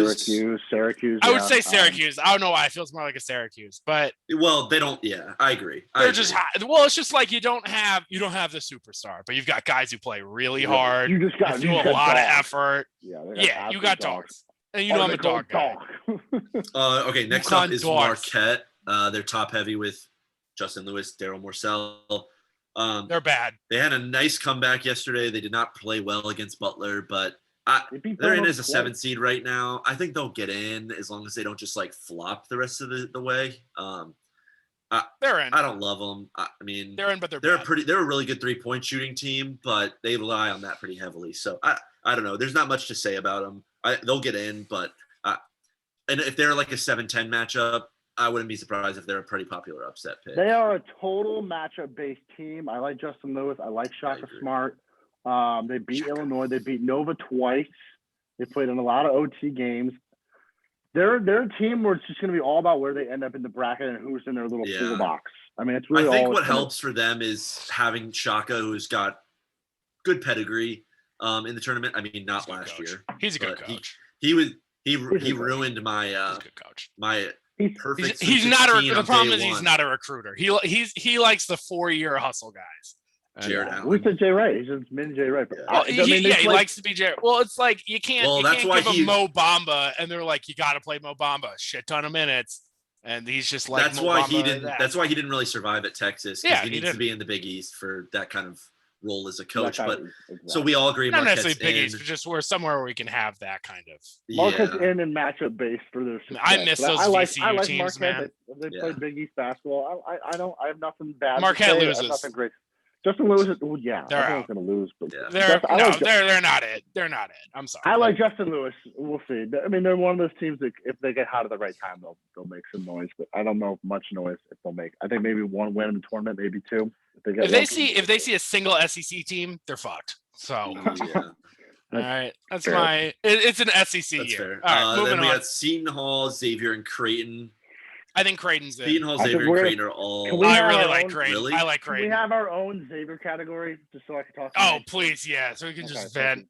Michigan. Syracuse. I would yeah. say Syracuse. I don't know why it feels more like a Syracuse, but Well, they don't. Yeah, I agree. they're just hot. Well, it's just like you don't have the superstar, but you've got guys who play really hard. You just got do a lot of effort. Yeah, Yeah, you got dogs, and you know I'm a dog guy. Okay, next up UConn is Dawgs. Marquette. They're top heavy with Justin Lewis, Daryl Morcell. They're bad. They had a nice comeback yesterday. They did not play well against Butler, but They beat they're in Villanova as a twice. 7 seed right now. I think they'll get in as long as they don't just like flop the rest of the way. They're in. I don't love them. I mean, They're in, but they're bad. they're a really good 3-point shooting team, but they rely on that pretty heavily. So I don't know. There's not much to say about them. They'll get in, but and if they're like a 7-10 matchup, I wouldn't be surprised if they're a pretty popular upset pick. They are a total matchup-based team. I like Justin Lewis. I like Shaka Smart. They beat Illinois. They beat Nova twice. They played in a lot of OT games. They're a team where it's just going to be all about where they end up in the bracket and who's in their little pool box. I mean, it's really I think what helps for them is having Shaka, who's got good pedigree in the tournament. I mean, not last year. He's a good coach. He ruined my my perfect. He's not the problem is he's not a recruiter. He likes the 4-year hustle guys. Jared Allen. We said Jay Wright. He's just mini Jay Wright. He likes to be Jay. Well, it's like you can't give him Mo Bamba, and they're like, you got to play Mo Bamba, shit ton of minutes, and he's just like. That's why he didn't. That's why he didn't really survive at Texas. Yeah, he needs to be in the Big East for that kind of role as a coach. But so we all agree. Not necessarily Big East, but just somewhere where we can have that kind of. Marquette's in and matchup based for their success. I miss those VCU teams, man. They played Big East basketball. I have nothing bad. Marquette to say. loses. I have nothing great. Justin Lewis, yeah, they're going to lose, but they're not it. They're not it. I'm sorry. I like Justin Lewis. We'll see. I mean, they're one of those teams that if they get hot at the right time, they'll make some noise. But I don't know much noise if they'll make. I think maybe one win in the tournament, maybe two. If they see a single SEC team, they're fucked. So all right, that's fair. It's an SEC that's year. Fair. All right, moving then we on. got Seton Hall, Xavier, and Creighton. I think Creighton's in. Seton Hall, Xavier, and Creighton are all. I really like Creighton. Really? I like Creighton. We have our own Xavier category, just so I can talk. Oh, please, yeah, so we can just vent.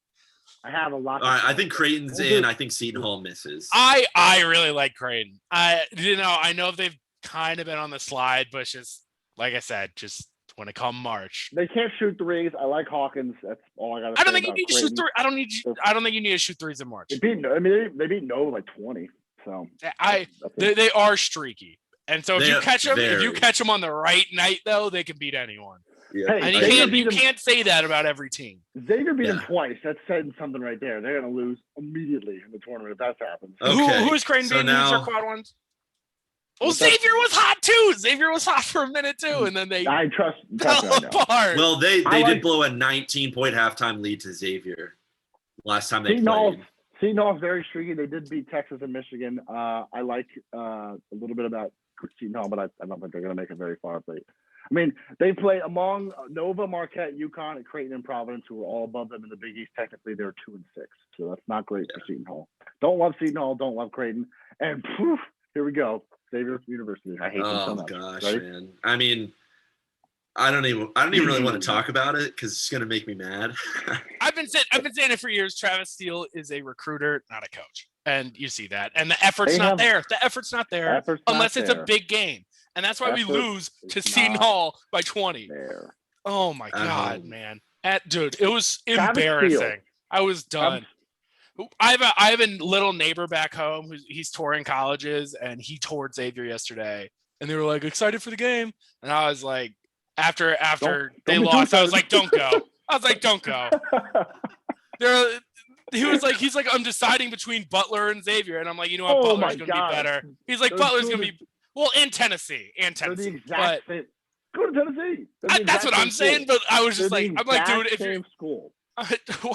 I have a lot. All right, I think Creighton's in. I think Seton Hall misses. I really like Creighton. I know they've kind of been on the slide, but just like I said, just when it comes March, they can't shoot threes. I like Hawkins. That's all I got to say. I don't think you need to shoot three. I don't think you need to shoot threes in March. They beat Nova like 20. So they are streaky. And so if you catch them on the right night, though, they can beat anyone. Yeah. Hey, and you can't say that about every team. Xavier beat them twice. That's saying something right there. They're going to lose immediately in the tournament if that happens. Okay. Who is Creighton beating? Who's their quad ones? Well, Xavier was hot too. Xavier was hot for a minute too, and then they fell apart. Well, they did blow a 19-point halftime lead to Xavier last time they played. Seton Hall is very streaky. They did beat Texas and Michigan. I like a little bit about Seton Hall, but I don't think they're going to make it very far. But I mean, they play among Nova, Marquette, UConn, and Creighton and Providence, who are all above them in the Big East. Technically, they're 2-6, so that's not great for Seton Hall. Don't love Seton Hall. Don't love Creighton. And poof, here we go. Xavier University. I hate them so much. Oh gosh, right? man. I mean, I don't even really want to talk about it because it's gonna make me mad. I've been saying it for years. Travis Steele is a recruiter, not a coach, and you see that. And the effort's not there. The effort's not there unless it's a big game, and that's why we lose to Seton Hall by 20. There. Oh my god, man! Dude, it was embarrassing. I was done. I have a little neighbor back home he's touring colleges, and he toured Xavier yesterday, and they were like excited for the game, and I was like, after they lost, I was like, don't go. I was like, don't go. He's like, I'm deciding between Butler and Xavier, and I'm like, you know what, Butler's gonna be better. He's like, Butler's gonna be and Tennessee. But go to Tennessee. That's what I'm saying. But I was just like, I'm like, dude, if you're school.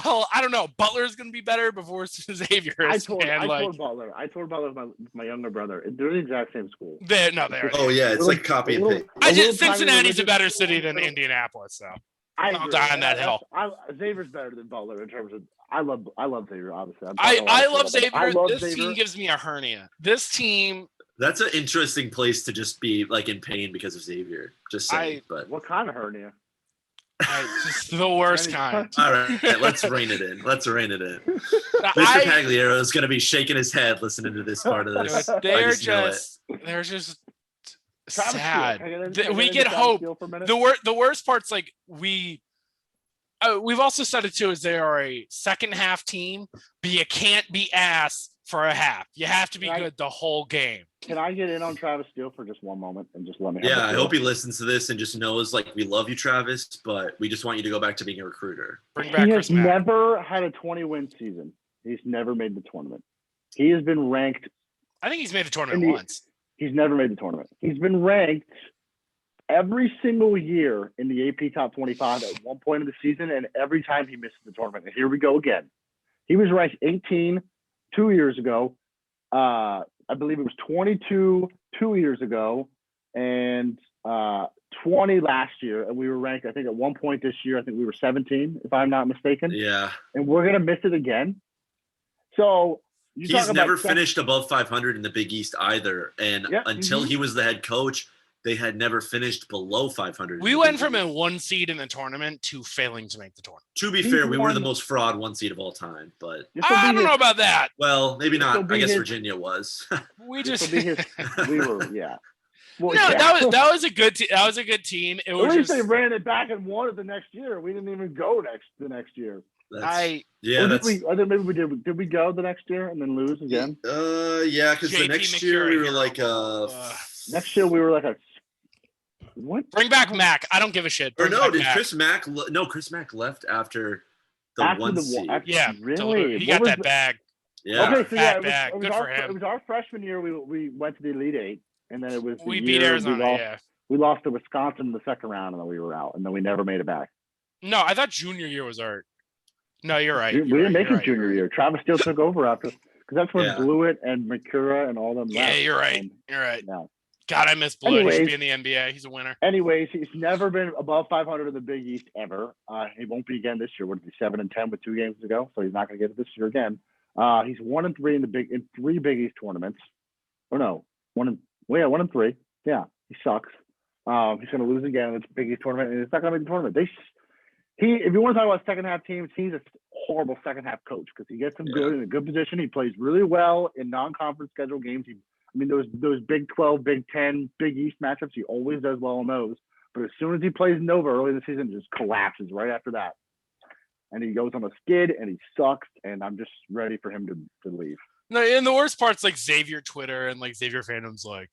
Well, I don't know. Butler's gonna be better before Xavier. I told Butler. I told Butler my younger brother. They're the exact same school. They are. Oh yeah, it's like copy and paste. Cincinnati's a better city than Indianapolis, so I'll die on that hill. Xavier's better than Butler in terms of. I love Xavier. Obviously, I love Xavier. This team gives me a hernia. This team. That's an interesting place to just be like in pain because of Xavier. Just saying. But what kind of hernia? Just the worst kind. All right, let's rein it in. Mr. Pagliaro is going to be shaking his head listening to this part of this. They're just sad. We get hope. The worst part's like we've also said it too is they are a second half team, but you can't be ass for a half. You have to be good the whole game. Can I get in on Travis Steele for just one moment and just let me? Yeah, I hope he listens to this and just knows like we love you, Travis, but we just want you to go back to being a recruiter. Bring back Chris Mack. He has never had a 20-win season. He's never made the tournament. He has been ranked. I think he's made the tournament once. He's never made the tournament. He's been ranked every single year in the AP Top 25 at one point of the season, and every time he misses the tournament. And here we go again. He was ranked 18 2 years ago. I believe it was 22 2 years ago, and 20 last year, and we were ranked. I think at one point this year, I think we were 17, if I'm not mistaken. Yeah, and we're gonna miss it again. So he's never finished above 500 in the Big East either, and until he was the head coach, they had never finished below 500. We went from a 1 seed in the tournament to failing to make the tournament. To be fair, we were the most fraud 1 seed of all time, but I don't know about that. Well, maybe not. I guess Virginia was. We just we were, yeah. Well, no, yeah. that was a good that was a good team. It was At least just, they ran it back and won it the next year. We didn't even go the next year. Maybe we did. Did we go the next year and then lose again? Yeah, because the next year we were like next year we were like a what? Bring back Mac. I don't give a shit. Or no, did Chris Mack? No, Chris Mack left after the 1 seed. Yeah, really? He got that bag. Yeah. Okay, so yeah, Good for him. It was our freshman year. We went to the Elite Eight, and then it was we beat Arizona. We lost to Wisconsin in the second round, and then we were out, and then we never made it back. No, I thought junior year was our. No, you're right. We didn't make it junior year. Travis Steele took over after, because that's when Blewett and McCura and all them left. Yeah, you're right. You're right. Yeah. God, I miss Blewett. He should be in the NBA. He's a winner. Anyways, he's never been above 500 in the Big East ever. He won't be again this year. Would be 7-10 with 2 games to go, so he's not going to get it this year again. He's 1-3 in 3 Big East tournaments. Oh no, 1-3. Yeah, he sucks. He's going to lose again in this Big East tournament, and it's not going to make the tournament. If you want to talk about second half teams, he's a horrible second half coach because he gets them good in a good position. He plays really well in non-conference schedule games. Those Big 12, Big 10, Big East matchups, he always does well in those. But as soon as he plays Nova early in the season, it just collapses right after that. And he goes on a skid, and he sucks, and I'm just ready for him to leave. No, and the worst part's like Xavier Twitter and like Xavier fandom's like,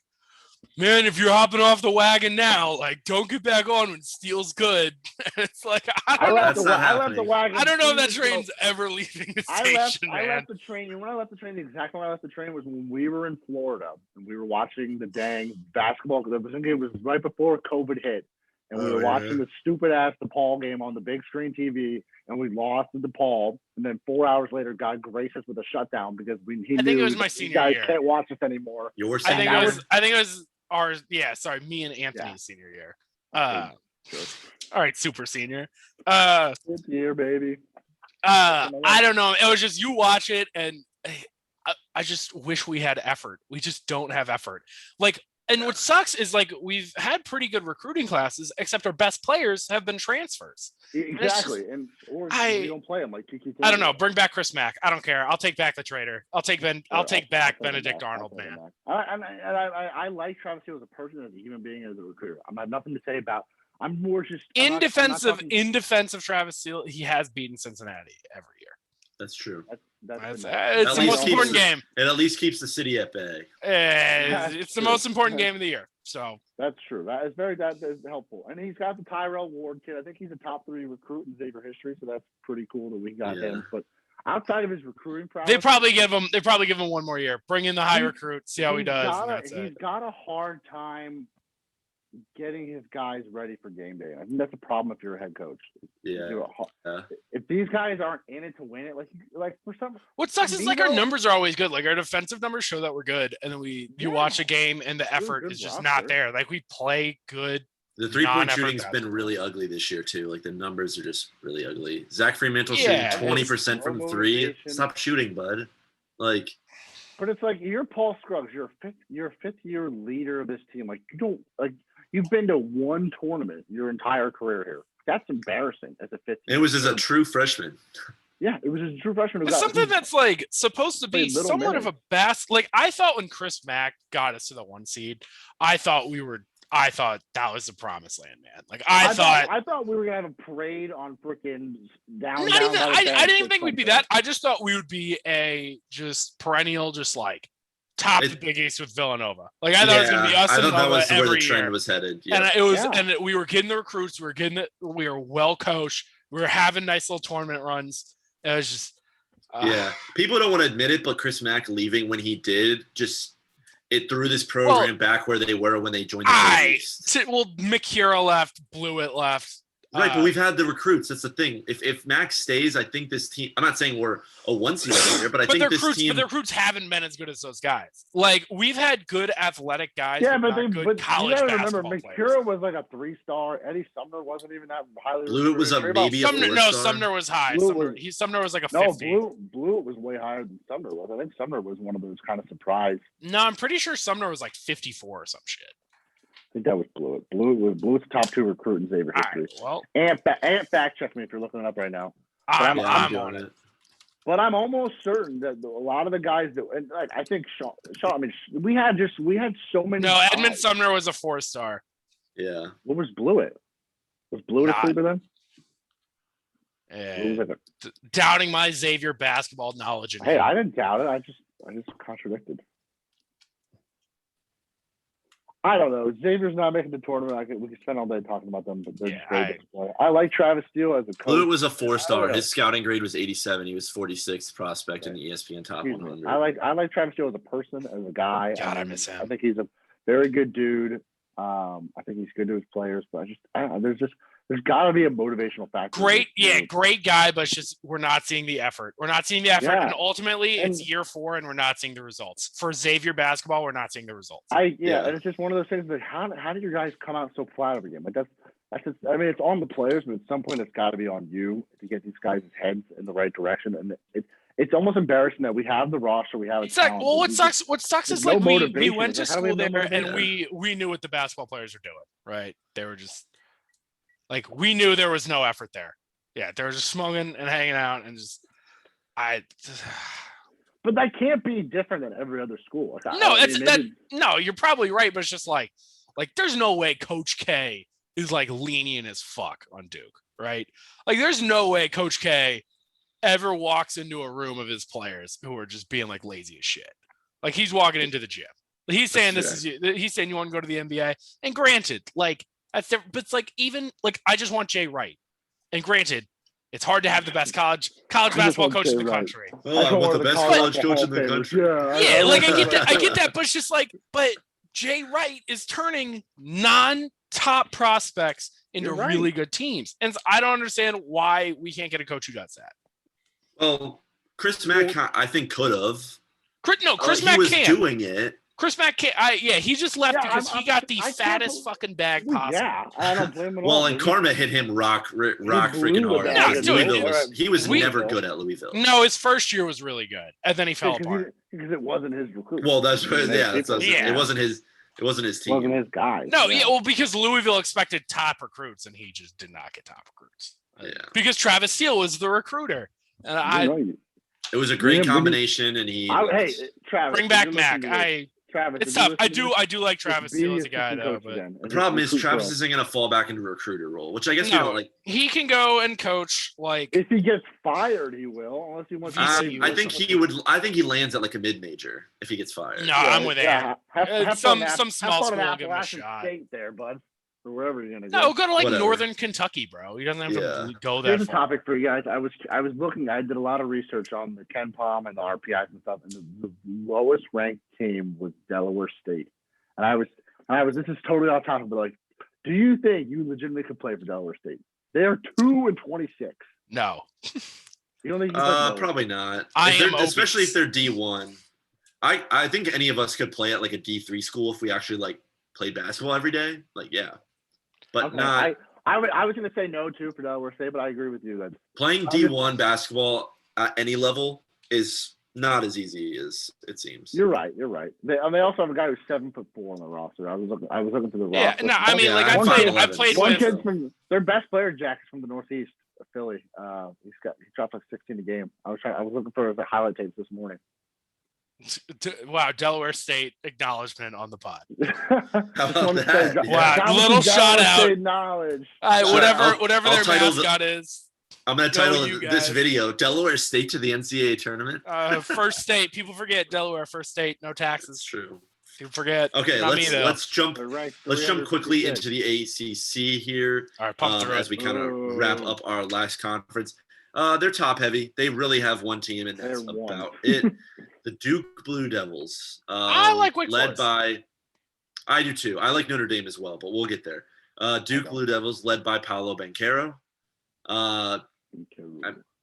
man, if you're hopping off the wagon now, like don't get back on when Steele's good. It's like I left the wagon. I don't know if that train's ever leaving the station. I left the train. When I left the train, the exact when I left the train was when we were in Florida and we were watching the dang basketball because the game was right before COVID hit, and we were watching the stupid ass DePaul game on the big screen TV, and we lost to DePaul. And then 4 hours later, God graced us with a shutdown because I think it was my senior guys year. Can't watch us anymore. Your senior year. I think it was ours. Yeah, sorry, me and Anthony's senior year. All right, super senior. Good year, baby. I don't know. It was just you watch it, and I just wish we had effort. We just don't have effort. Like, and what sucks is like we've had pretty good recruiting classes, except our best players have been transfers. Exactly, we don't play them like Kiki. I don't know. Bring back Chris Mack. I don't care. I'll take back the trader. I'll take back Benedict Arnold, man. I like Travis Steele as a person, as a human being, as a recruiter. I have nothing to say about. I'm more just in defense of Travis Steele. He has beaten Cincinnati every year. That's true. It's the most important game. It at least keeps the city at bay. It's the most important game of the year. So that's true. That is helpful. And he's got the Tyrell Ward kid. I think he's a top 3 recruit in Xavier history. So that's pretty cool that we got him. But outside of his recruiting prowess, they probably give him 1 more year. Bring in the high recruit, see how he does. He's got a hard time getting his guys ready for game day. I think that's a problem if you're a head coach. If these guys aren't in it to win it, like for some. What sucks is like our numbers are always good. Like our defensive numbers show that we're good, and then you watch a game and the effort is just not there. Like we play good. The 3-point shooting's been really ugly this year too. Like the numbers are just really ugly. Zach Freemantle shooting 20% from 3. Stop shooting, bud. Like. But it's like you're Paul Scruggs. You're a fifth year leader of this team. Like you don't like. You've been to 1 tournament your entire career here. That's embarrassing as a fifth year. It was as a true freshman. Yeah, it was as a true freshman. It's something that's like supposed to be somewhat of a like I thought when Chris Mack got us to the 1 seed, I thought that was the promised land, man. Like I thought we were gonna have a parade on freaking down. I didn't even think we'd be that. I just thought we would be a just perennial, just like top the Big East with Villanova. Like I thought it was gonna be us and Nova every where the trend year. was headed. Yeah. And we were getting the recruits. We were well coached. We were having nice little tournament runs. It was just people don't want to admit it, but Chris Mack leaving when he did it threw this program back where they were when they joined the Big East. McCura left, Blewett left. Right, but we've had the recruits. That's the thing. If Max stays, I think this team. I'm not saying we're a 1 seed every year, but I think this team. But the recruits haven't been as good as those guys. Like we've had good athletic guys. Yeah, but good college you gotta basketball remember, players. McCura was like a 3-star. Eddie Sumner wasn't even that highly. Blewett was maybe a 4-star. Sumner was high. Sumner was like a 50. No, Blewett was way higher than Sumner was. I think Sumner was one of those kind of surprise. No, I'm pretty sure Sumner was like 54 or some shit. I think that was Blewett. Blewett's top 2 recruit in Xavier history. Right, well, and fact check me if you're looking it up right now. I'm on it. But I'm almost certain that a lot of the guys that, and like, I think Sean. I mean, we had so many. No, guys. Edmund Sumner was a 4-star. Yeah. What was Blewett? Was Blewett a sleeper then? Yeah. Doubting my Xavier basketball knowledge. Hey, I didn't doubt it. I just contradicted. I don't know. Xavier's not making the tournament. We could spend all day talking about them, but they're just great to play. I like Travis Steele as a coach. Blewett was a 4-star. His scouting grade was 87. He was 46th prospect in the ESPN Top 100. I like Travis Steele as a person, as a guy. God, I miss him. I think he's a very good dude. I think he's good to his players, but I don't know. There's got to be a motivational factor. Great guy, but it's just we're not seeing the effort. And ultimately it's year 4, and we're not seeing the results. For Xavier basketball, we're not seeing the results. And it's just one of those things that how do your guys come out so flat every game? Like that's just, I mean, it's on the players, but at some point it's got to be on you to get these guys' heads in the right direction. And it's almost embarrassing that we have the roster, we have. What sucks is like we went to school there and we knew what the basketball players were doing. Right? They were just. Like we knew there was no effort there. Yeah, they were just smoking and hanging out and just But that can't be different than every other school. No, you're probably right, but it's just like there's no way Coach K is like lenient as fuck on Duke, right? Like there's no way Coach K ever walks into a room of his players who are just being like lazy as shit. Like he's walking into the gym. He's saying he's saying you want to go to the NBA. And granted, like but it's like even like I just want Jay Wright. And granted, it's hard to have the best college basketball coach in the country. Oh, I want the best college coach in the country. Yeah, like I get that, but it's just like, but Jay Wright is turning non-top prospects into really good teams. And I don't understand why we can't get a coach who does that. Well, Chris Mack, I think could have. Chris Mack was can't. Doing it. Chris Mack can't. He just left because he got the fattest fucking bag possible. Yeah, I don't blame him. Well, and Karma hit him rock freaking hard. He was never good at Louisville. No, his first year was really good, and then he fell apart because it wasn't his recruit. Well, that's right. It wasn't his. It wasn't his team. It wasn't his guy. No, well, because Louisville expected top recruits, and he just did not get top recruits. Yeah. Because Travis Steele was the recruiter, and it was a great combination, and hey, Travis, bring back Mac. Travis, it's tough. I do like Travis Steele as a guy though, but the problem is Travis isn't going to fall back into a recruiter role, which I guess you don't like. He can go and coach. Like if he gets fired, he will. Unless he wants. I think he would. I think he lands at like a mid-major if he gets fired. No, I'm with Aaron. Some small school will give him a shot. State there, bud. Or wherever you're gonna go. No, go to like Northern Kentucky, bro. He doesn't have to go there. Here's a topic for you guys. I was looking. I did a lot of research on the Ken Palm and the RPIs and stuff, and the lowest ranked team was Delaware State. And I was. This is totally off topic, but like, do you think you legitimately could play for Delaware State? They are 2-26. No. You don't think? Probably not. Especially if they're D1. I think any of us could play at like a D3 school if we actually like played basketball every day. Like, yeah. But not. I was going to say no too for Delaware State, but I agree with you that playing D1 basketball at any level is not as easy as it seems. You're right. They also have a guy who's 7'4" on the roster. I was looking through the roster. Yeah, no, I mean, like I played one with kid from their best player, Jack, is from the Northeast of Philly. He dropped like 16 a game. I was looking for the highlight tapes this morning. Wow, Delaware State acknowledgement on the pod. How about that? Wow, little shout out. Knowledge. Whatever their mascot is. I'm going to title this video "Delaware State to the NCAA tournament." First state. People forget Delaware. First state, no taxes. That's true. People forget. Okay, let's jump. Let's jump quickly into the ACC here. All right, as we kind of wrap up our last conference. They're top heavy. They really have one team, and that's about it. The Duke Blue Devils. I like Wake Forest. I do too. I like Notre Dame as well, but we'll get there. Duke Blue Devils led by Paolo Banchero.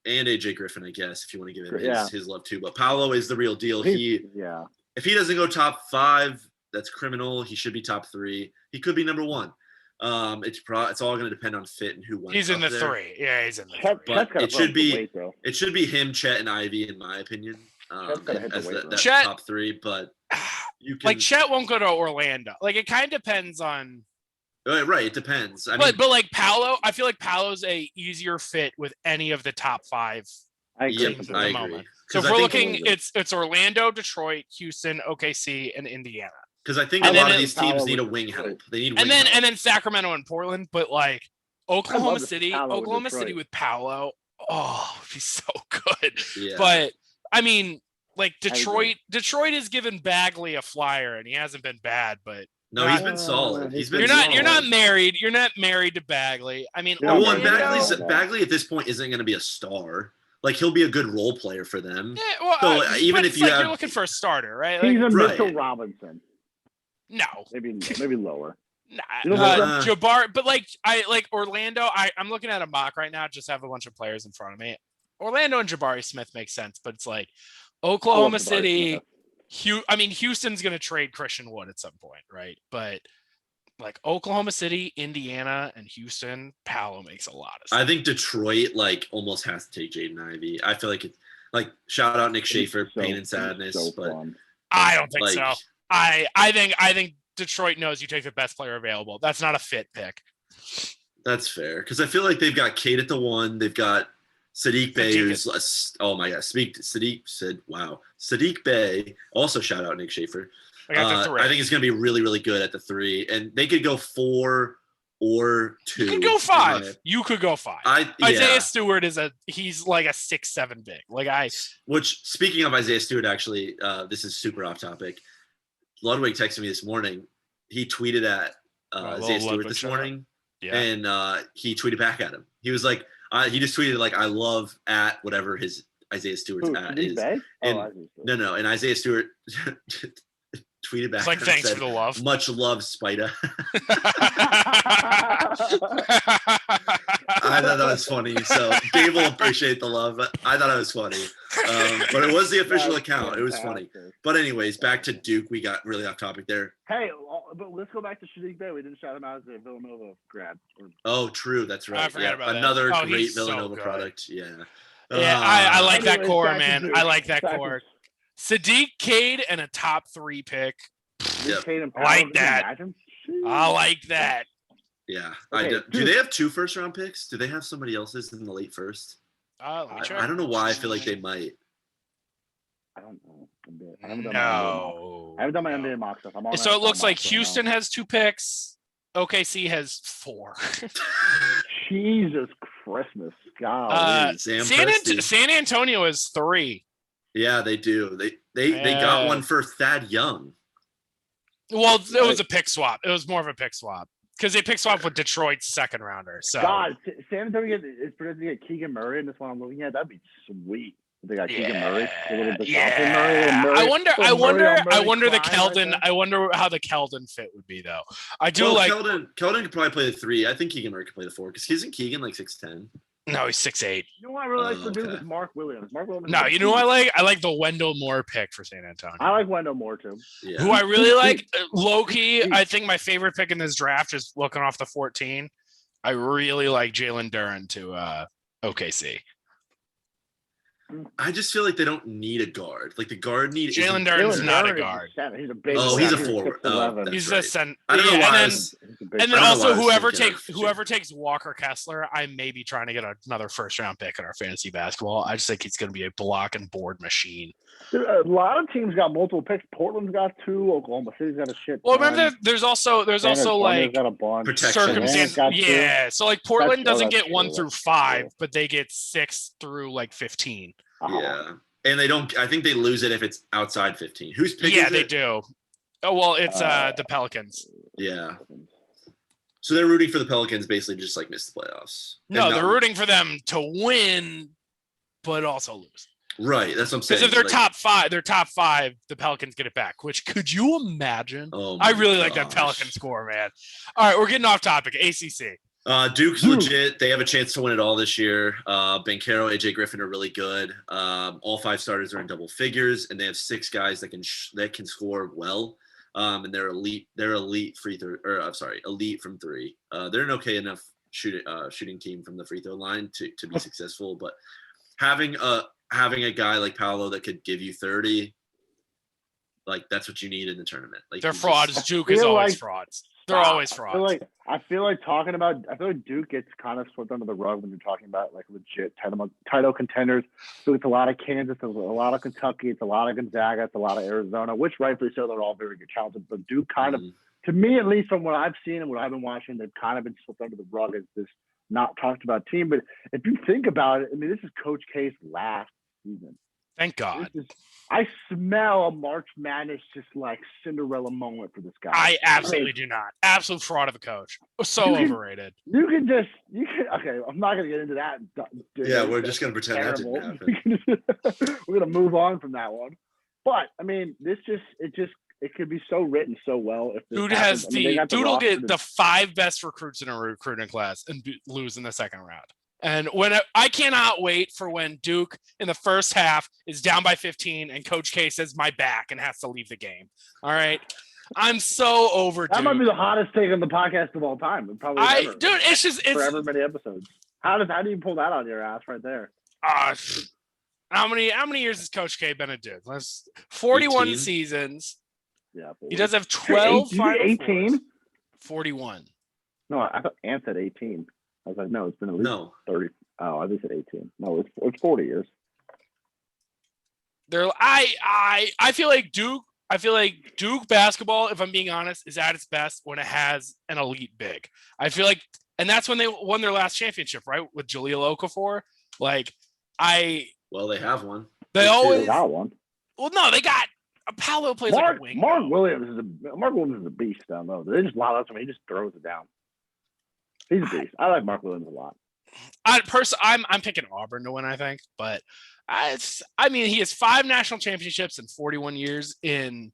And AJ Griffin, I guess, if you want to give him his love too. But Paolo is the real deal. If he doesn't go top 5, that's criminal. He should be top 3. He could be number 1. It's all going to depend on fit and who wins. He's in the there. 3. Yeah, he's in the 3. But it should be him, Chet, and Ivy, in my opinion, as that Chet, top 3. But you can, like Chet won't go to Orlando. Like it kind of depends on. Right, it depends. But like Paolo, I feel like Paolo's a easier fit with any of the top 5 teams at the moment. So if we're looking, it's Orlando, Detroit, Houston, OKC, and Indiana. Because I think a lot of these teams need a wing help. They need and then Sacramento and Portland, but like Oklahoma City with Paolo, he's so good. Yeah. But I mean, like Detroit has given Bagley a flyer, and he hasn't been bad, but. No, he's been solid. You're not married. You're not married to Bagley. I mean, Bagley at this point isn't going to be a star. Like he'll be a good role player for them. Yeah, well, so even if you're looking for a starter, right? He's a Mitchell Robinson. No, maybe lower. Nah, Jabbar. But like Orlando. I'm looking at a mock right now. Just have a bunch of players in front of me. Orlando and Jabari Smith makes sense, but it's like Oklahoma City. Houston's going to trade Christian Wood at some point, right? But like Oklahoma City, Indiana, and Houston, Paolo makes a lot of sense. I think Detroit almost has to take Jaden Ivey. I feel like it's shout out Nick Schaefer, pain and sadness, but I don't think so. I think Detroit knows you take the best player available. That's not a fit pick. That's fair because I feel like they've got Cade at the 1. They've got Sadiq Bey, who's Sadiq Bey. Also, shout out Nick Schaefer. I think he's going to be really, really good at the 3, and they could go 4 or 2. You could go 5. You could go 5. Isaiah Stewart he's like a 6'7" big. Which speaking of Isaiah Stewart, actually, this is super off topic. Ludwig texted me this morning. He tweeted at Isaiah Stewart this morning, and he tweeted back at him. He was like. He just tweeted I love at whatever his Isaiah Stewart's at is. And Isaiah Stewart tweeted back. It's thanks for the love. Much love, Spida. I thought that was funny. So Dave will appreciate the love. But I thought it was funny. But it was the official account. It was funny. But anyways, back to Duke. We got really off topic there. Hey, but let's go back to Sadiq Bey. We didn't shout him out as a Villanova grad. Oh, true. That's right. I forgot about another that. Great Villanova product. Yeah. Yeah, I like that core, man. I like that core. Sadiq, Cade, and a top 3 pick. Yep. I like that. I like that. Yeah. Okay. Do they have 2 first-round picks? Do they have somebody else's in the late first? I don't know why I feel like they might. I don't know. I haven't done my NBA mock stuff. So it looks like Houston has 2 picks. OKC has 4. Jesus Christmas, God. San Antonio is 3. Yeah, they do. They got one for Thad Young. Well, it was a pick swap. It was more of a pick swap because they pick swap with Detroit's second rounder. So God, San Antonio is predicted to get Keegan Murray, and this one I'm looking at. That'd be sweet. They got Keegan Murray. Murray. I wonder the Keldon. I wonder how the Keldon fit would be though. Keldon could probably play the 3. I think Keegan Murray could play the 4 because isn't Keegan 6'10"? No, he's 6'8". You know what I really like to do is Mark Williams. No, you know what I like? I like the Wendell Moore pick for San Antonio. I like Wendell Moore too. Yeah. Who I really like, low key. I think my favorite pick in this draft is looking off the 14. I really like Jalen Duren to OKC. I just feel like they don't need a guard. Like the guard need Jalen Duren's not a guard. He's a big. He's a forward. He's a center. I don't know why. And then also whoever takes Walker Kessler, I may be trying to get another first round pick in our fantasy basketball. I just think he's going to be a block and board machine. A lot of teams got multiple picks. Portland's got 2. Oklahoma City's got a shit. Well, remember there's also like got a bunch. Circumstance. Yeah, so like Portland doesn't get 1 through 5, but they get 6 through 15. Yeah, and they don't. I think they lose it if it's outside 15. Who's picking? Yeah, they do. Oh well, it's the Pelicans. Yeah. So they're rooting for the Pelicans, basically just miss the playoffs. No, they're rooting for them to win, but also lose. Right. That's what I'm saying. Because if they're top five, the Pelicans get it back. Which could you imagine? Oh I my really like that gosh. Pelican score, man. All right, we're getting off topic. ACC. Duke's legit. They have a chance to win it all this year. Bankero, AJ Griffin are really good. All 5 starters are in double figures, and they have 6 guys that can score well. And they're elite. They're elite elite from 3. They're an okay enough shooting team from the free throw line to be successful. But having a guy like Paolo that could give you 30, like that's what you need in the tournament. Like they're frauds. Duke is always frauds. They're always frauds. I feel like Duke gets kind of swept under the rug when you're talking about like legit title contenders. So it's a lot of Kansas, it's a lot of Kentucky, it's a lot of Gonzaga, it's a lot of Arizona, which rightfully so, they're all very good talented. But Duke kind of, to me at least from what I've seen and what I've been watching, they've kind of been swept under the rug as this not talked about team. But if you think about it, I mean, this is Coach K's last season. Thank God. I smell a March Madness just like Cinderella moment for this guy. I absolutely do not. Absolute fraud of a coach. So overrated. Okay, I'm not going to get into that. Yeah, we're just going to pretend that didn't happen. We're going to move on from that one. But, I mean, it could be so written so well. If Dude will get the 5 best recruits in a recruiting class and lose in the second round. And I cannot wait for when Duke in the first half is down by 15 and Coach K says my back and has to leave the game. All right. I'm so over Duke. That might be the hottest take on the podcast of all time. Probably ever. Dude, it's forever many episodes. How do you pull that out of your ass right there? How many years has Coach K been a Duke? 41 18? Seasons. Yeah. 40. He does have 12 18? 41. No, I thought Ant said 18. I was like, no, it's been at least 30. Oh, I think it's 18. No, it's 40 years. I feel like Duke basketball, if I'm being honest, is at its best when it has an elite big. I feel like, and that's when they won their last championship, right? With Jahlil Okafor. Well, they have one. They always got one. Well, no, they got Paolo plays like a wing. Mark Williams is a beast down low. They just allow that to me. He just throws it down. He's a beast. I like Mark Williams a lot. I'm picking Auburn to win, I think, but he has 5 national championships in 41 years in.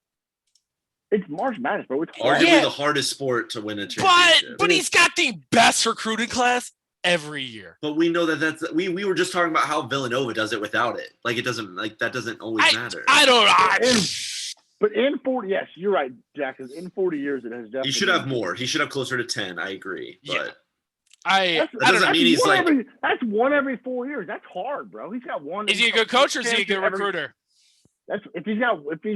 It's March Madness, bro. It's hard. Arguably the hardest sport to win a championship. But he's got the best recruiting class every year. But we know we were just talking about how Villanova does it without it. Like that doesn't always matter. I don't know. But in 40, yes, you're right, Jack. Because in 40 years, it has definitely. He should have more. He should have closer to 10. I agree. But yeah. That doesn't mean he's like. That's one every 4 years. That's hard, bro. He's got one. Is he a good coach or is he a good recruiter? If he's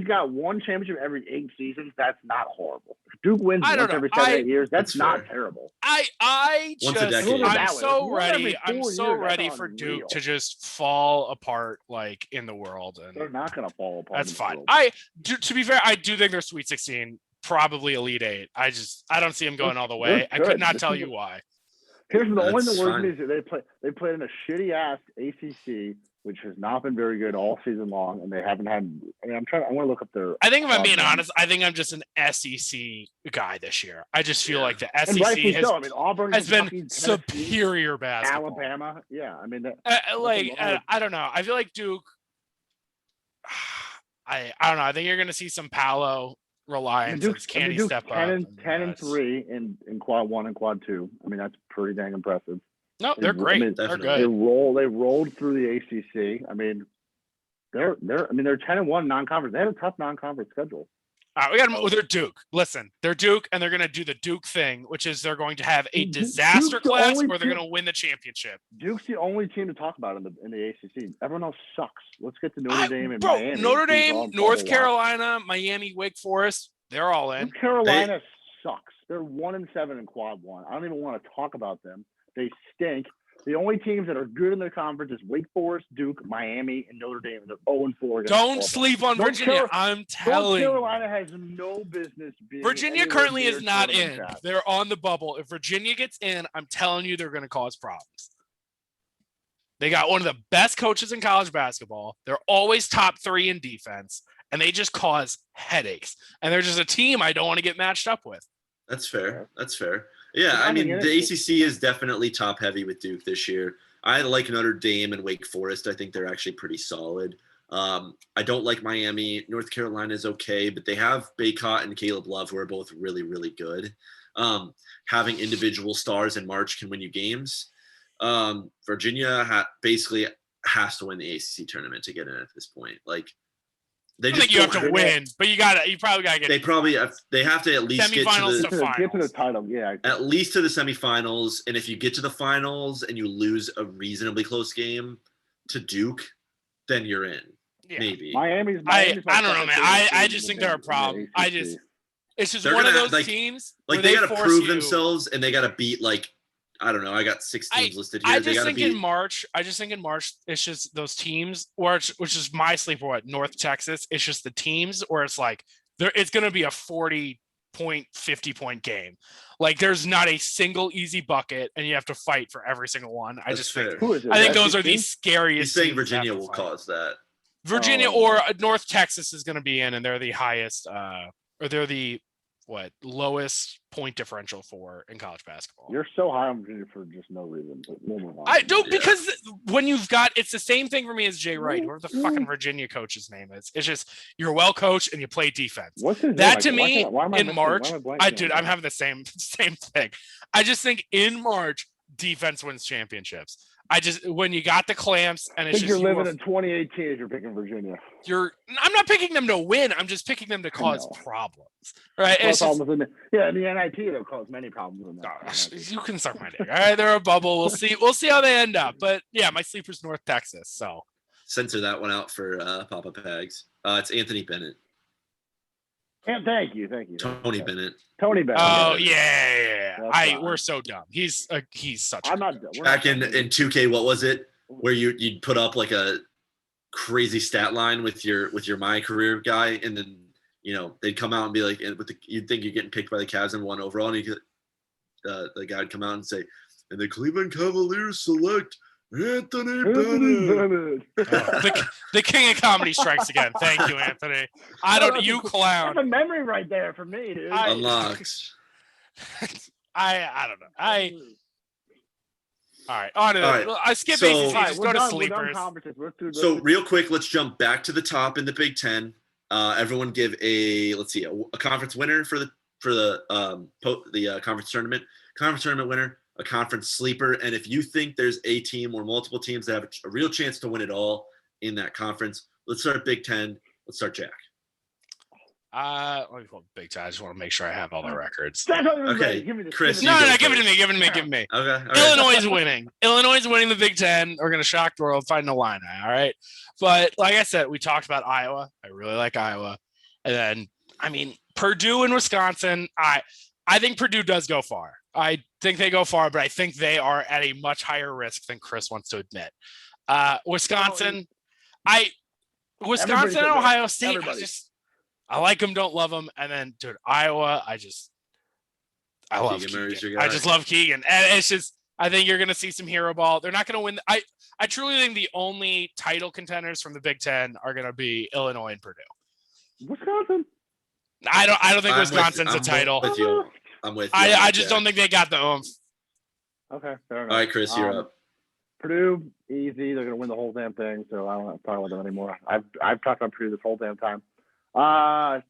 got one championship every 8 seasons, that's not horrible. If Duke wins once every 7-8 years, that's not terrible. I'm so ready for Duke to just fall apart like in the world, and they're not going to fall apart. That's fine. To be fair, I do think they're Sweet 16, probably Elite 8. I don't see them going all the way. I could not tell you why. Here's the only thing that worries me is they played in a shitty ass ACC, which has not been very good all season long, and they haven't had. I want to look up their. I think if I'm being honest, I think I'm just an SEC guy this year. I just feel like the SEC Auburn has been superior basketball. Alabama, yeah. I mean, I don't know. I feel like Duke. I don't know. I think you're going to see some Paolo reliance. Can he step up? 10-3 in quad 1 and quad 2. I mean, that's pretty dang impressive. No, they're great. They're good. They rolled through the ACC. I mean, they're 10-1 non-conference. They had a tough non-conference schedule. They're Duke. Listen, they're Duke, and they're going to do the Duke thing, which is they're going to have a disaster class, or they're going to win the championship. Duke's the only team to talk about in the ACC. Everyone else sucks. Let's get to Notre Dame and Miami. Notre Dame, North Carolina, Miami, Wake Forest, they're all in. North Carolina sucks. They're 1-7 in quad 1. I don't even want to talk about them. They stink. The only teams that are good in their conference is Wake Forest, Duke, Miami, and Notre Dame. They're 0-4. Don't sleep on Virginia. I'm telling you. North Carolina has no business being. Virginia currently is not in. They're on the bubble. If Virginia gets in, I'm telling you they're going to cause problems. They got one of the best coaches in college basketball. They're always top 3 in defense, and they just cause headaches. And they're just a team I don't want to get matched up with. That's fair. Yeah, I mean, the ACC is definitely top heavy with Duke this year. I like Notre Dame and Wake Forest. I think they're actually pretty solid. I don't like Miami. North Carolina is okay, but they have Baycott and Caleb Love, who are both really, really good. Having individual stars in March can win you games. Virginia basically has to win the ACC tournament to get in at this point. Like, I think you have to win, but you probably gotta get. They have to at least get to the title. Yeah, at least to the semifinals. And if you get to the finals and you lose a reasonably close game to Duke, then you're in. Yeah. Maybe Miami's I don't know, man. I just think they're a problem. It's just one of those teams. Like they got to prove themselves, and they got to beat I don't know. I got 6 teams listed here. I just think in March, it's just those teams, which is my sleeper. North Texas. It's just the teams where it's like it's going to be a 40-point, 50-point game. Like there's not a single easy bucket, and you have to fight for every single one. I think those are the scariest. He's saying Virginia will cause that. Virginia or North Texas is going to be in, and they're the highest, or they're the lowest point differential in college basketball. You're so high on Virginia for just no reason. I don't because when you've got it's the same thing for me as Jay Wright, whoever the fucking Virginia coach's name is. It's just you're well coached and you play defense. What's his that name? To me in March, I'm having the same thing. I just think in March defense wins championships. When you got the clamps and it's just you're living in 2018 as you're picking Virginia. I'm not picking them to win. I'm just picking them to cause problems, right? In the NIT they'll cause many problems. You can suck my dick. All right, they're a bubble. We'll see how they end up. But yeah, my sleeper's North Texas. So censor that one out for Papa Pags. It's Anthony Bennett. And thank you. Tony Bennett. Oh yeah. We're so dumb. He's such. I'm not dumb. Back in 2K, what was it? Where you'd put up like a crazy stat line with your My Career guy, and then they'd come out and be like, you'd think you're getting picked by the Cavs in 1 overall, and the guy would come out and say, and the Cleveland Cavaliers select Anthony Bennett. The king of comedy strikes again. Thank you, Anthony. You clown. That's a memory right there for me, dude. Unlocks. I don't know. All right. On to I skip ACC. Just go to sleepers. So real quick, let's jump back to the top in the Big Ten. Everyone give a conference winner for the conference tournament. Conference tournament winner. A conference sleeper, and if you think there's a team or multiple teams that have a real chance to win it all in that conference, let's start Big Ten. Let's start Jack. Let me pull Big Ten. I just want to make sure I have all the records. Okay, Chris. No, give it to me. Okay. Illinois is winning. Illinois is winning the Big Ten. We're gonna shock the world, find Illini. All right, but like I said, we talked about Iowa. I really like Iowa, and then Purdue and Wisconsin. I think Purdue does go far. I think they go far, but I think they are at a much higher risk than Chris wants to admit. Wisconsin and Ohio State. I like them, don't love them. And then, dude, Iowa, I love Keegan. I just love Keegan. And it's just, I think you're going to see some hero ball. They're not going to win. I truly think the only title contenders from the Big Ten are going to be Illinois and Purdue. Wisconsin. I don't think Wisconsin's a title. I'm with you. I just don't think they got the oomph. Okay, fair enough. All right, Chris, you're up. Purdue, easy. They're going to win the whole damn thing, so I don't have to talk about them anymore. I've talked about Purdue this whole damn time. The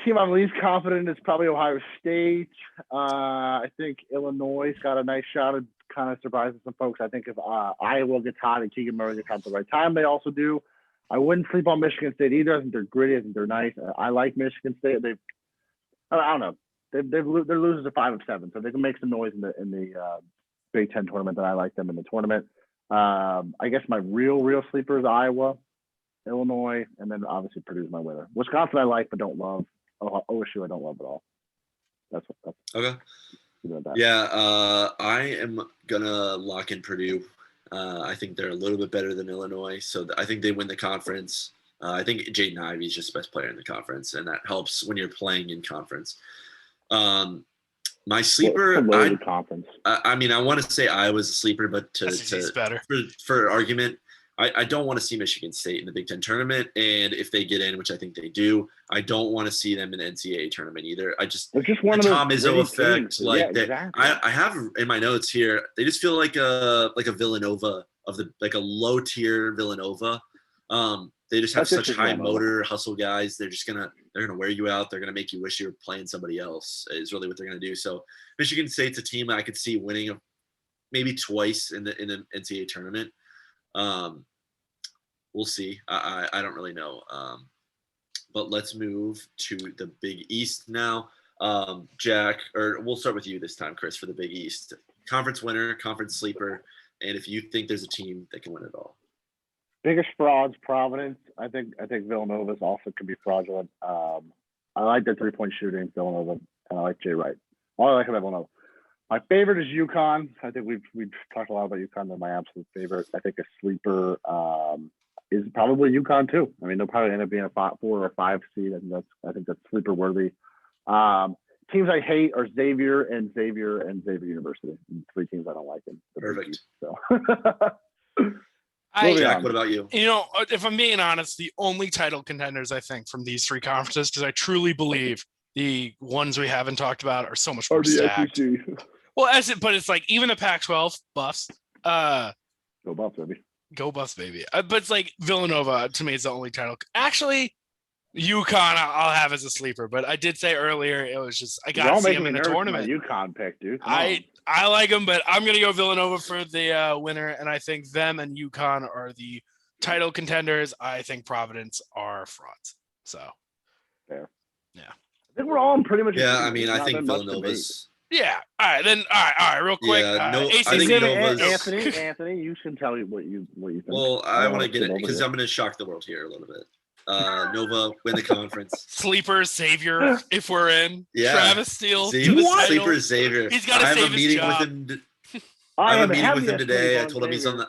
team I'm least confident in is probably Ohio State. I think Illinois got a nice shot at kind of surprising some folks. I think if Iowa gets hot and Keegan Murray gets hot at the right time, they also do. I wouldn't sleep on Michigan State either. I think they're gritty. I think they're nice. I like Michigan State. I don't know. They're losers of 5 of 7, so they can make some noise in the Big Ten tournament. That I like them in the tournament. I guess my real sleeper is Iowa, Illinois, and then obviously Purdue's my winner. Wisconsin I like but don't love. OSU I don't love at all. That's okay. Yeah, I am gonna lock in Purdue. I think they're a little bit better than Illinois, so I think they win the conference. I think Jaden Ivey is just the best player in the conference, and that helps when you're playing in conference. My sleeper, conference. I want to say Iowa's a sleeper, but better. For argument, I don't want to see Michigan State in the Big Ten tournament. And if they get in, which I think they do, I don't want to see them in the NCAA tournament either. They're just one the of Tom those Izzo gritty effect, teams. like Yeah, that. exactly. I have in my notes here, they just feel like a Villanova of the like a low tier Villanova. They just have such high motor hustle guys. They're gonna wear you out. They're gonna make you wish you were playing somebody else. Is really what they're gonna do. So Michigan State's a team I could see winning maybe twice in the NCAA tournament. We'll see. I don't really know. But let's move to the Big East now. Jack, or we'll start with you this time, Chris, for the Big East. Conference winner, conference sleeper, and if you think there's a team that can win it all. Biggest frauds, Providence. I think Villanova's also could be fraudulent. I like their 3-point shooting, Villanova, and I like Jay Wright. All I like about Villanova. My favorite is UConn. I think we've talked a lot about UConn. They're my absolute favorite. I think a sleeper is probably UConn too. I mean, they'll probably end up being a 4 or 5 seed. I think that's sleeper worthy. Teams I hate are Xavier University. 3 teams I don't like in the Big Perfect. East, so. Jack, what about you? You know, if I'm being honest, the only title contenders I think from these 3 conferences, because I truly believe the ones we haven't talked about are so much more stacked. SEC. Well, but it's like even the Pac-12 Buffs. Go Buffs, baby. Go Buffs, baby. But it's like Villanova to me is the only title. Actually, UConn I'll have as a sleeper, but I did say earlier it was just I got to see him in the tournament. UConn pick, dude. I like them, but I'm gonna go Villanova for the winner, and I think them and UConn are the title contenders. I think Providence are frauds. So fair. Yeah. I think we're all in pretty much. Yeah, I mean, I think Villanova's. Yeah. All right. Real quick. Yeah, no, ACC. I think Nova's. Anthony, you can tell me what you think. Well, I want to get it because I'm going to shock the world here a little bit. Nova win the conference. Sleeper Xavier, if we're in. Yeah. Travis Steele. Sleeper Xavier. He's got to save his job. I have a meeting with him today. I told him he's on the.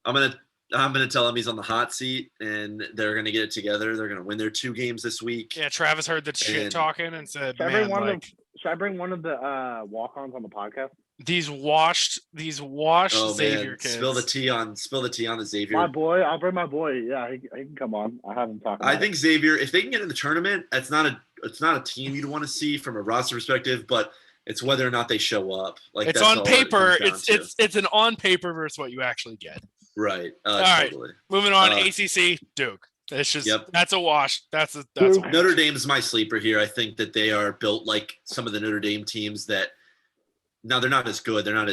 I'm gonna tell him he's on the hot seat, and they're gonna get it together. They're gonna win their 2 games this week. Yeah, Travis heard the shit talking and said, should I bring one of the walk-ons on the podcast? These washed Xavier kids. Spill the tea on the Xavier. My boy, I'll bring my boy. Yeah, he can come on. I haven't talked. I think Xavier, if they can get in the tournament, it's not a team you'd want to see from a roster perspective, but it's whether or not they show up. Like it's on paper. It's an on paper versus what you actually get. Right. All totally. right. Moving on. ACC Duke. It's just that's a wash. That's a wash. Notre Dame's my sleeper here. I think that they are built like some of the Notre Dame teams that now they're not as good. They don't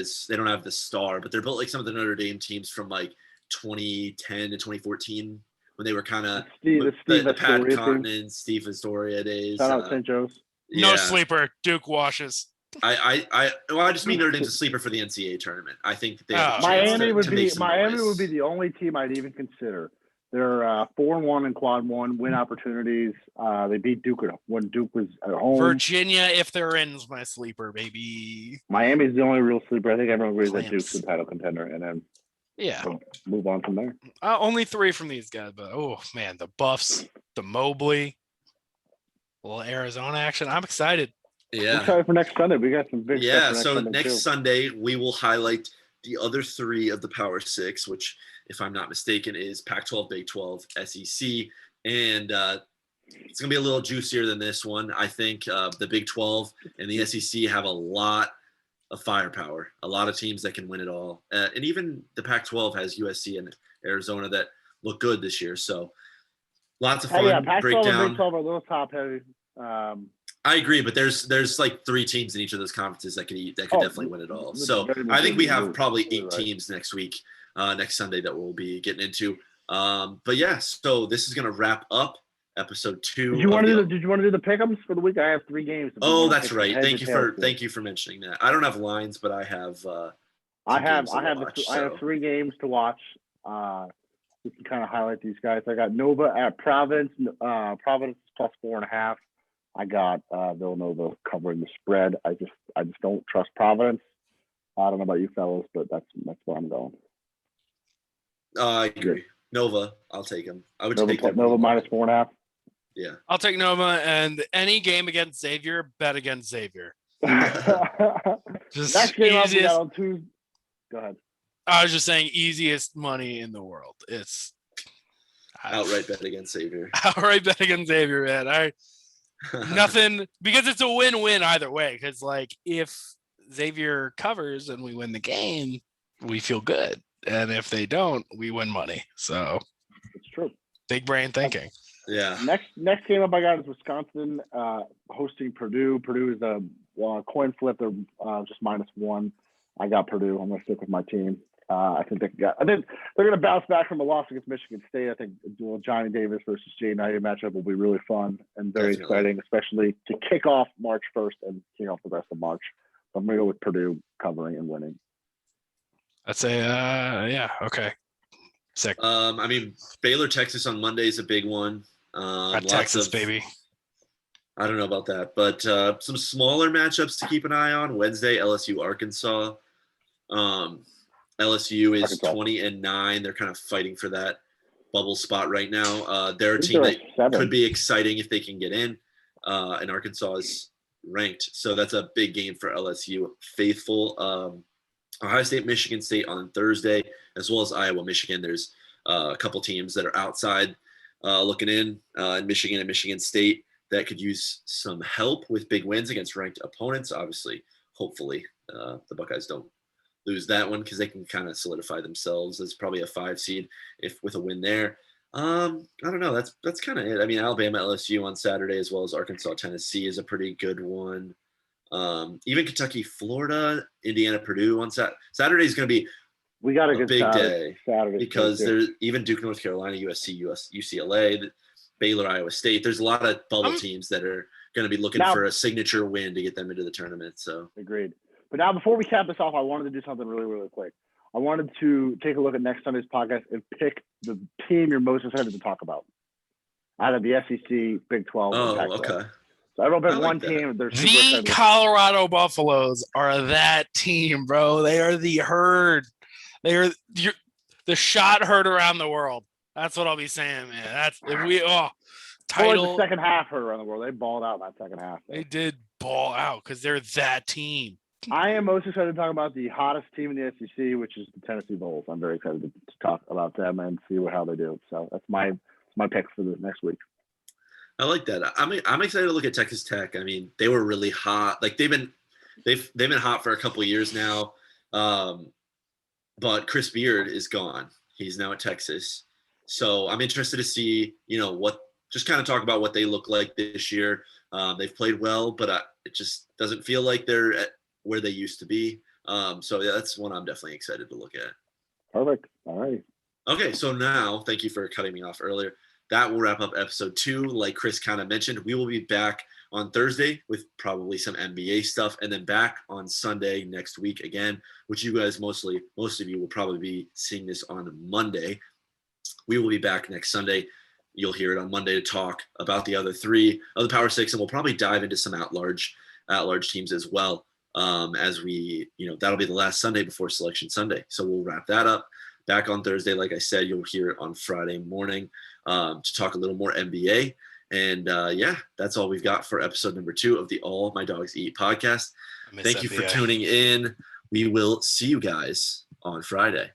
have the star, but they're built like some of the Notre Dame teams from like 2010 to 2014 when they were kind of the Pat Connaughton, Steve Astoria days. Shout out St. Joe's. No sleeper. Duke washes. I just mean Notre Dame's a sleeper for the NCAA tournament. I think that they have Miami would be the only team I'd even consider. They're 4-1 in quad 1 win opportunities. They beat Duke when Duke was at home. Virginia, if they're in, is my sleeper, baby. Miami's the only real sleeper. I think everyone agrees that Duke's the title contender, and then move on from there. Only 3 from these guys, but oh man, the Buffs, the Mobley, a little Arizona action. I'm excited. Yeah. We're excited for next Sunday. We got some big stuff for next Sunday we will highlight the other 3 of the Power 6, which, if I'm not mistaken, is Pac-12, Big 12, SEC, and it's gonna be a little juicier than this one. I think the Big 12 and the SEC have a lot of firepower, a lot of teams that can win it all, and even the Pac-12 has USC and Arizona that look good this year. So lots of fun. Pac-12 breakdown. and Big 12 are a little top heavy. I agree, but there's like 3 teams in each of those conferences that could definitely win it all. So I think we have probably 8 teams next week, next Sunday that we'll be getting into. But yeah, so this is gonna wrap up episode 2. Did you want to do the pick'ems for the week? I have 3 games. Oh, that's right. Thank you for mentioning that. I don't have lines, but I have. I have 3 games to watch. We can kind of highlight these guys. I got Nova at Providence. Providence plus 4.5. I got Villanova covering the spread. I just don't trust Providence. I don't know about you fellas, but that's where I'm going. I agree. Nova, I'll take him. I would take Nova minus 4.5. Yeah, I'll take Nova, and any game against Xavier, bet against Xavier. Just next game I'll be on Tuesday. Go ahead. I was just saying easiest money in the world. It's Outright bet against Xavier. Outright bet against Xavier, man. Nothing, because it's a win-win either way. Because like if Xavier covers and we win the game, we feel good, and if they don't, we win money. So it's true. Big brain thinking. Yeah. Next game up I got is Wisconsin hosting Purdue. Purdue is a coin flip. They're just -1. I got Purdue. I'm gonna stick with my team. I think they're gonna bounce back from a loss against Michigan State. I think Johnny Davis versus Jay Knight matchup will be really fun and very exciting, especially to kick off March 1st and kick off the rest of March. So I'm gonna go with Purdue covering and winning. I'd say, okay. Sick. I mean, Baylor, Texas on Monday is a big one. Texas, baby. I don't know about that, but some smaller matchups to keep an eye on. Wednesday, LSU, Arkansas. LSU is 20-9. They're kind of fighting for that bubble spot right now. They're a team that could be exciting if they can get in, and Arkansas is ranked. So that's a big game for LSU faithful. Ohio State, Michigan State on Thursday, as well as Iowa, Michigan. There's a couple teams that are outside looking in Michigan and Michigan State that could use some help with big wins against ranked opponents. Obviously, hopefully, the Buckeyes don't lose that one because they can kind of solidify themselves as probably a 5 seed if with a win there. I don't know. That's kind of it. I mean, Alabama, LSU on Saturday, as well as Arkansas, Tennessee is a pretty good one. Even Kentucky, Florida, Indiana, Purdue on Saturday is going to be a big day because there's even Duke, North Carolina, USC, UCLA, Baylor, Iowa State. There's a lot of bubble teams that are going to be looking for a signature win to get them into the tournament. So agreed. But now, before we cap this off, I wanted to do something really, really quick. I wanted to take a look at next Sunday's podcast and pick the team you're most excited to talk about out of the SEC, Big 12. Oh, okay. So everyone pick one team. The Colorado Buffaloes are that team, bro. They are the herd. They are the shot herd around the world. That's what I'll be saying, man. That's if we title. The second half herd around the world. They balled out in that second half. They did ball out because they're that team. I am most excited to talk about the hottest team in the SEC, which is the Tennessee Vols. I'm very excited to talk about them and see how they do. So that's my pick for the next week. I like that. I'm excited to look at Texas Tech. I mean, they were really hot. Like they've been hot for a couple of years now. But Chris Beard is gone. He's now at Texas. So I'm interested to see, just kind of talk about what they look like this year. They've played well, but it just doesn't feel like they're at where they used to be. So yeah, that's one I'm definitely excited to look at. Perfect. All right. Okay. So now, thank you for cutting me off earlier. That will wrap up episode 2. Like Chris kind of mentioned, we will be back on Thursday with probably some NBA stuff, and then back on Sunday next week again, which you guys most of you will probably be seeing this on Monday. We will be back next Sunday. You'll hear it on Monday to talk about the other 3 of the Power 6, and we'll probably dive into some at-large teams as well. As we, that'll be the last Sunday before Selection Sunday. So we'll wrap that up. Back on Thursday, like I said, you'll hear it on Friday morning to talk a little more NBA. And that's all we've got for episode number 2 of the All My Dogs Eat podcast. Thank you for tuning in. We will see you guys on Friday.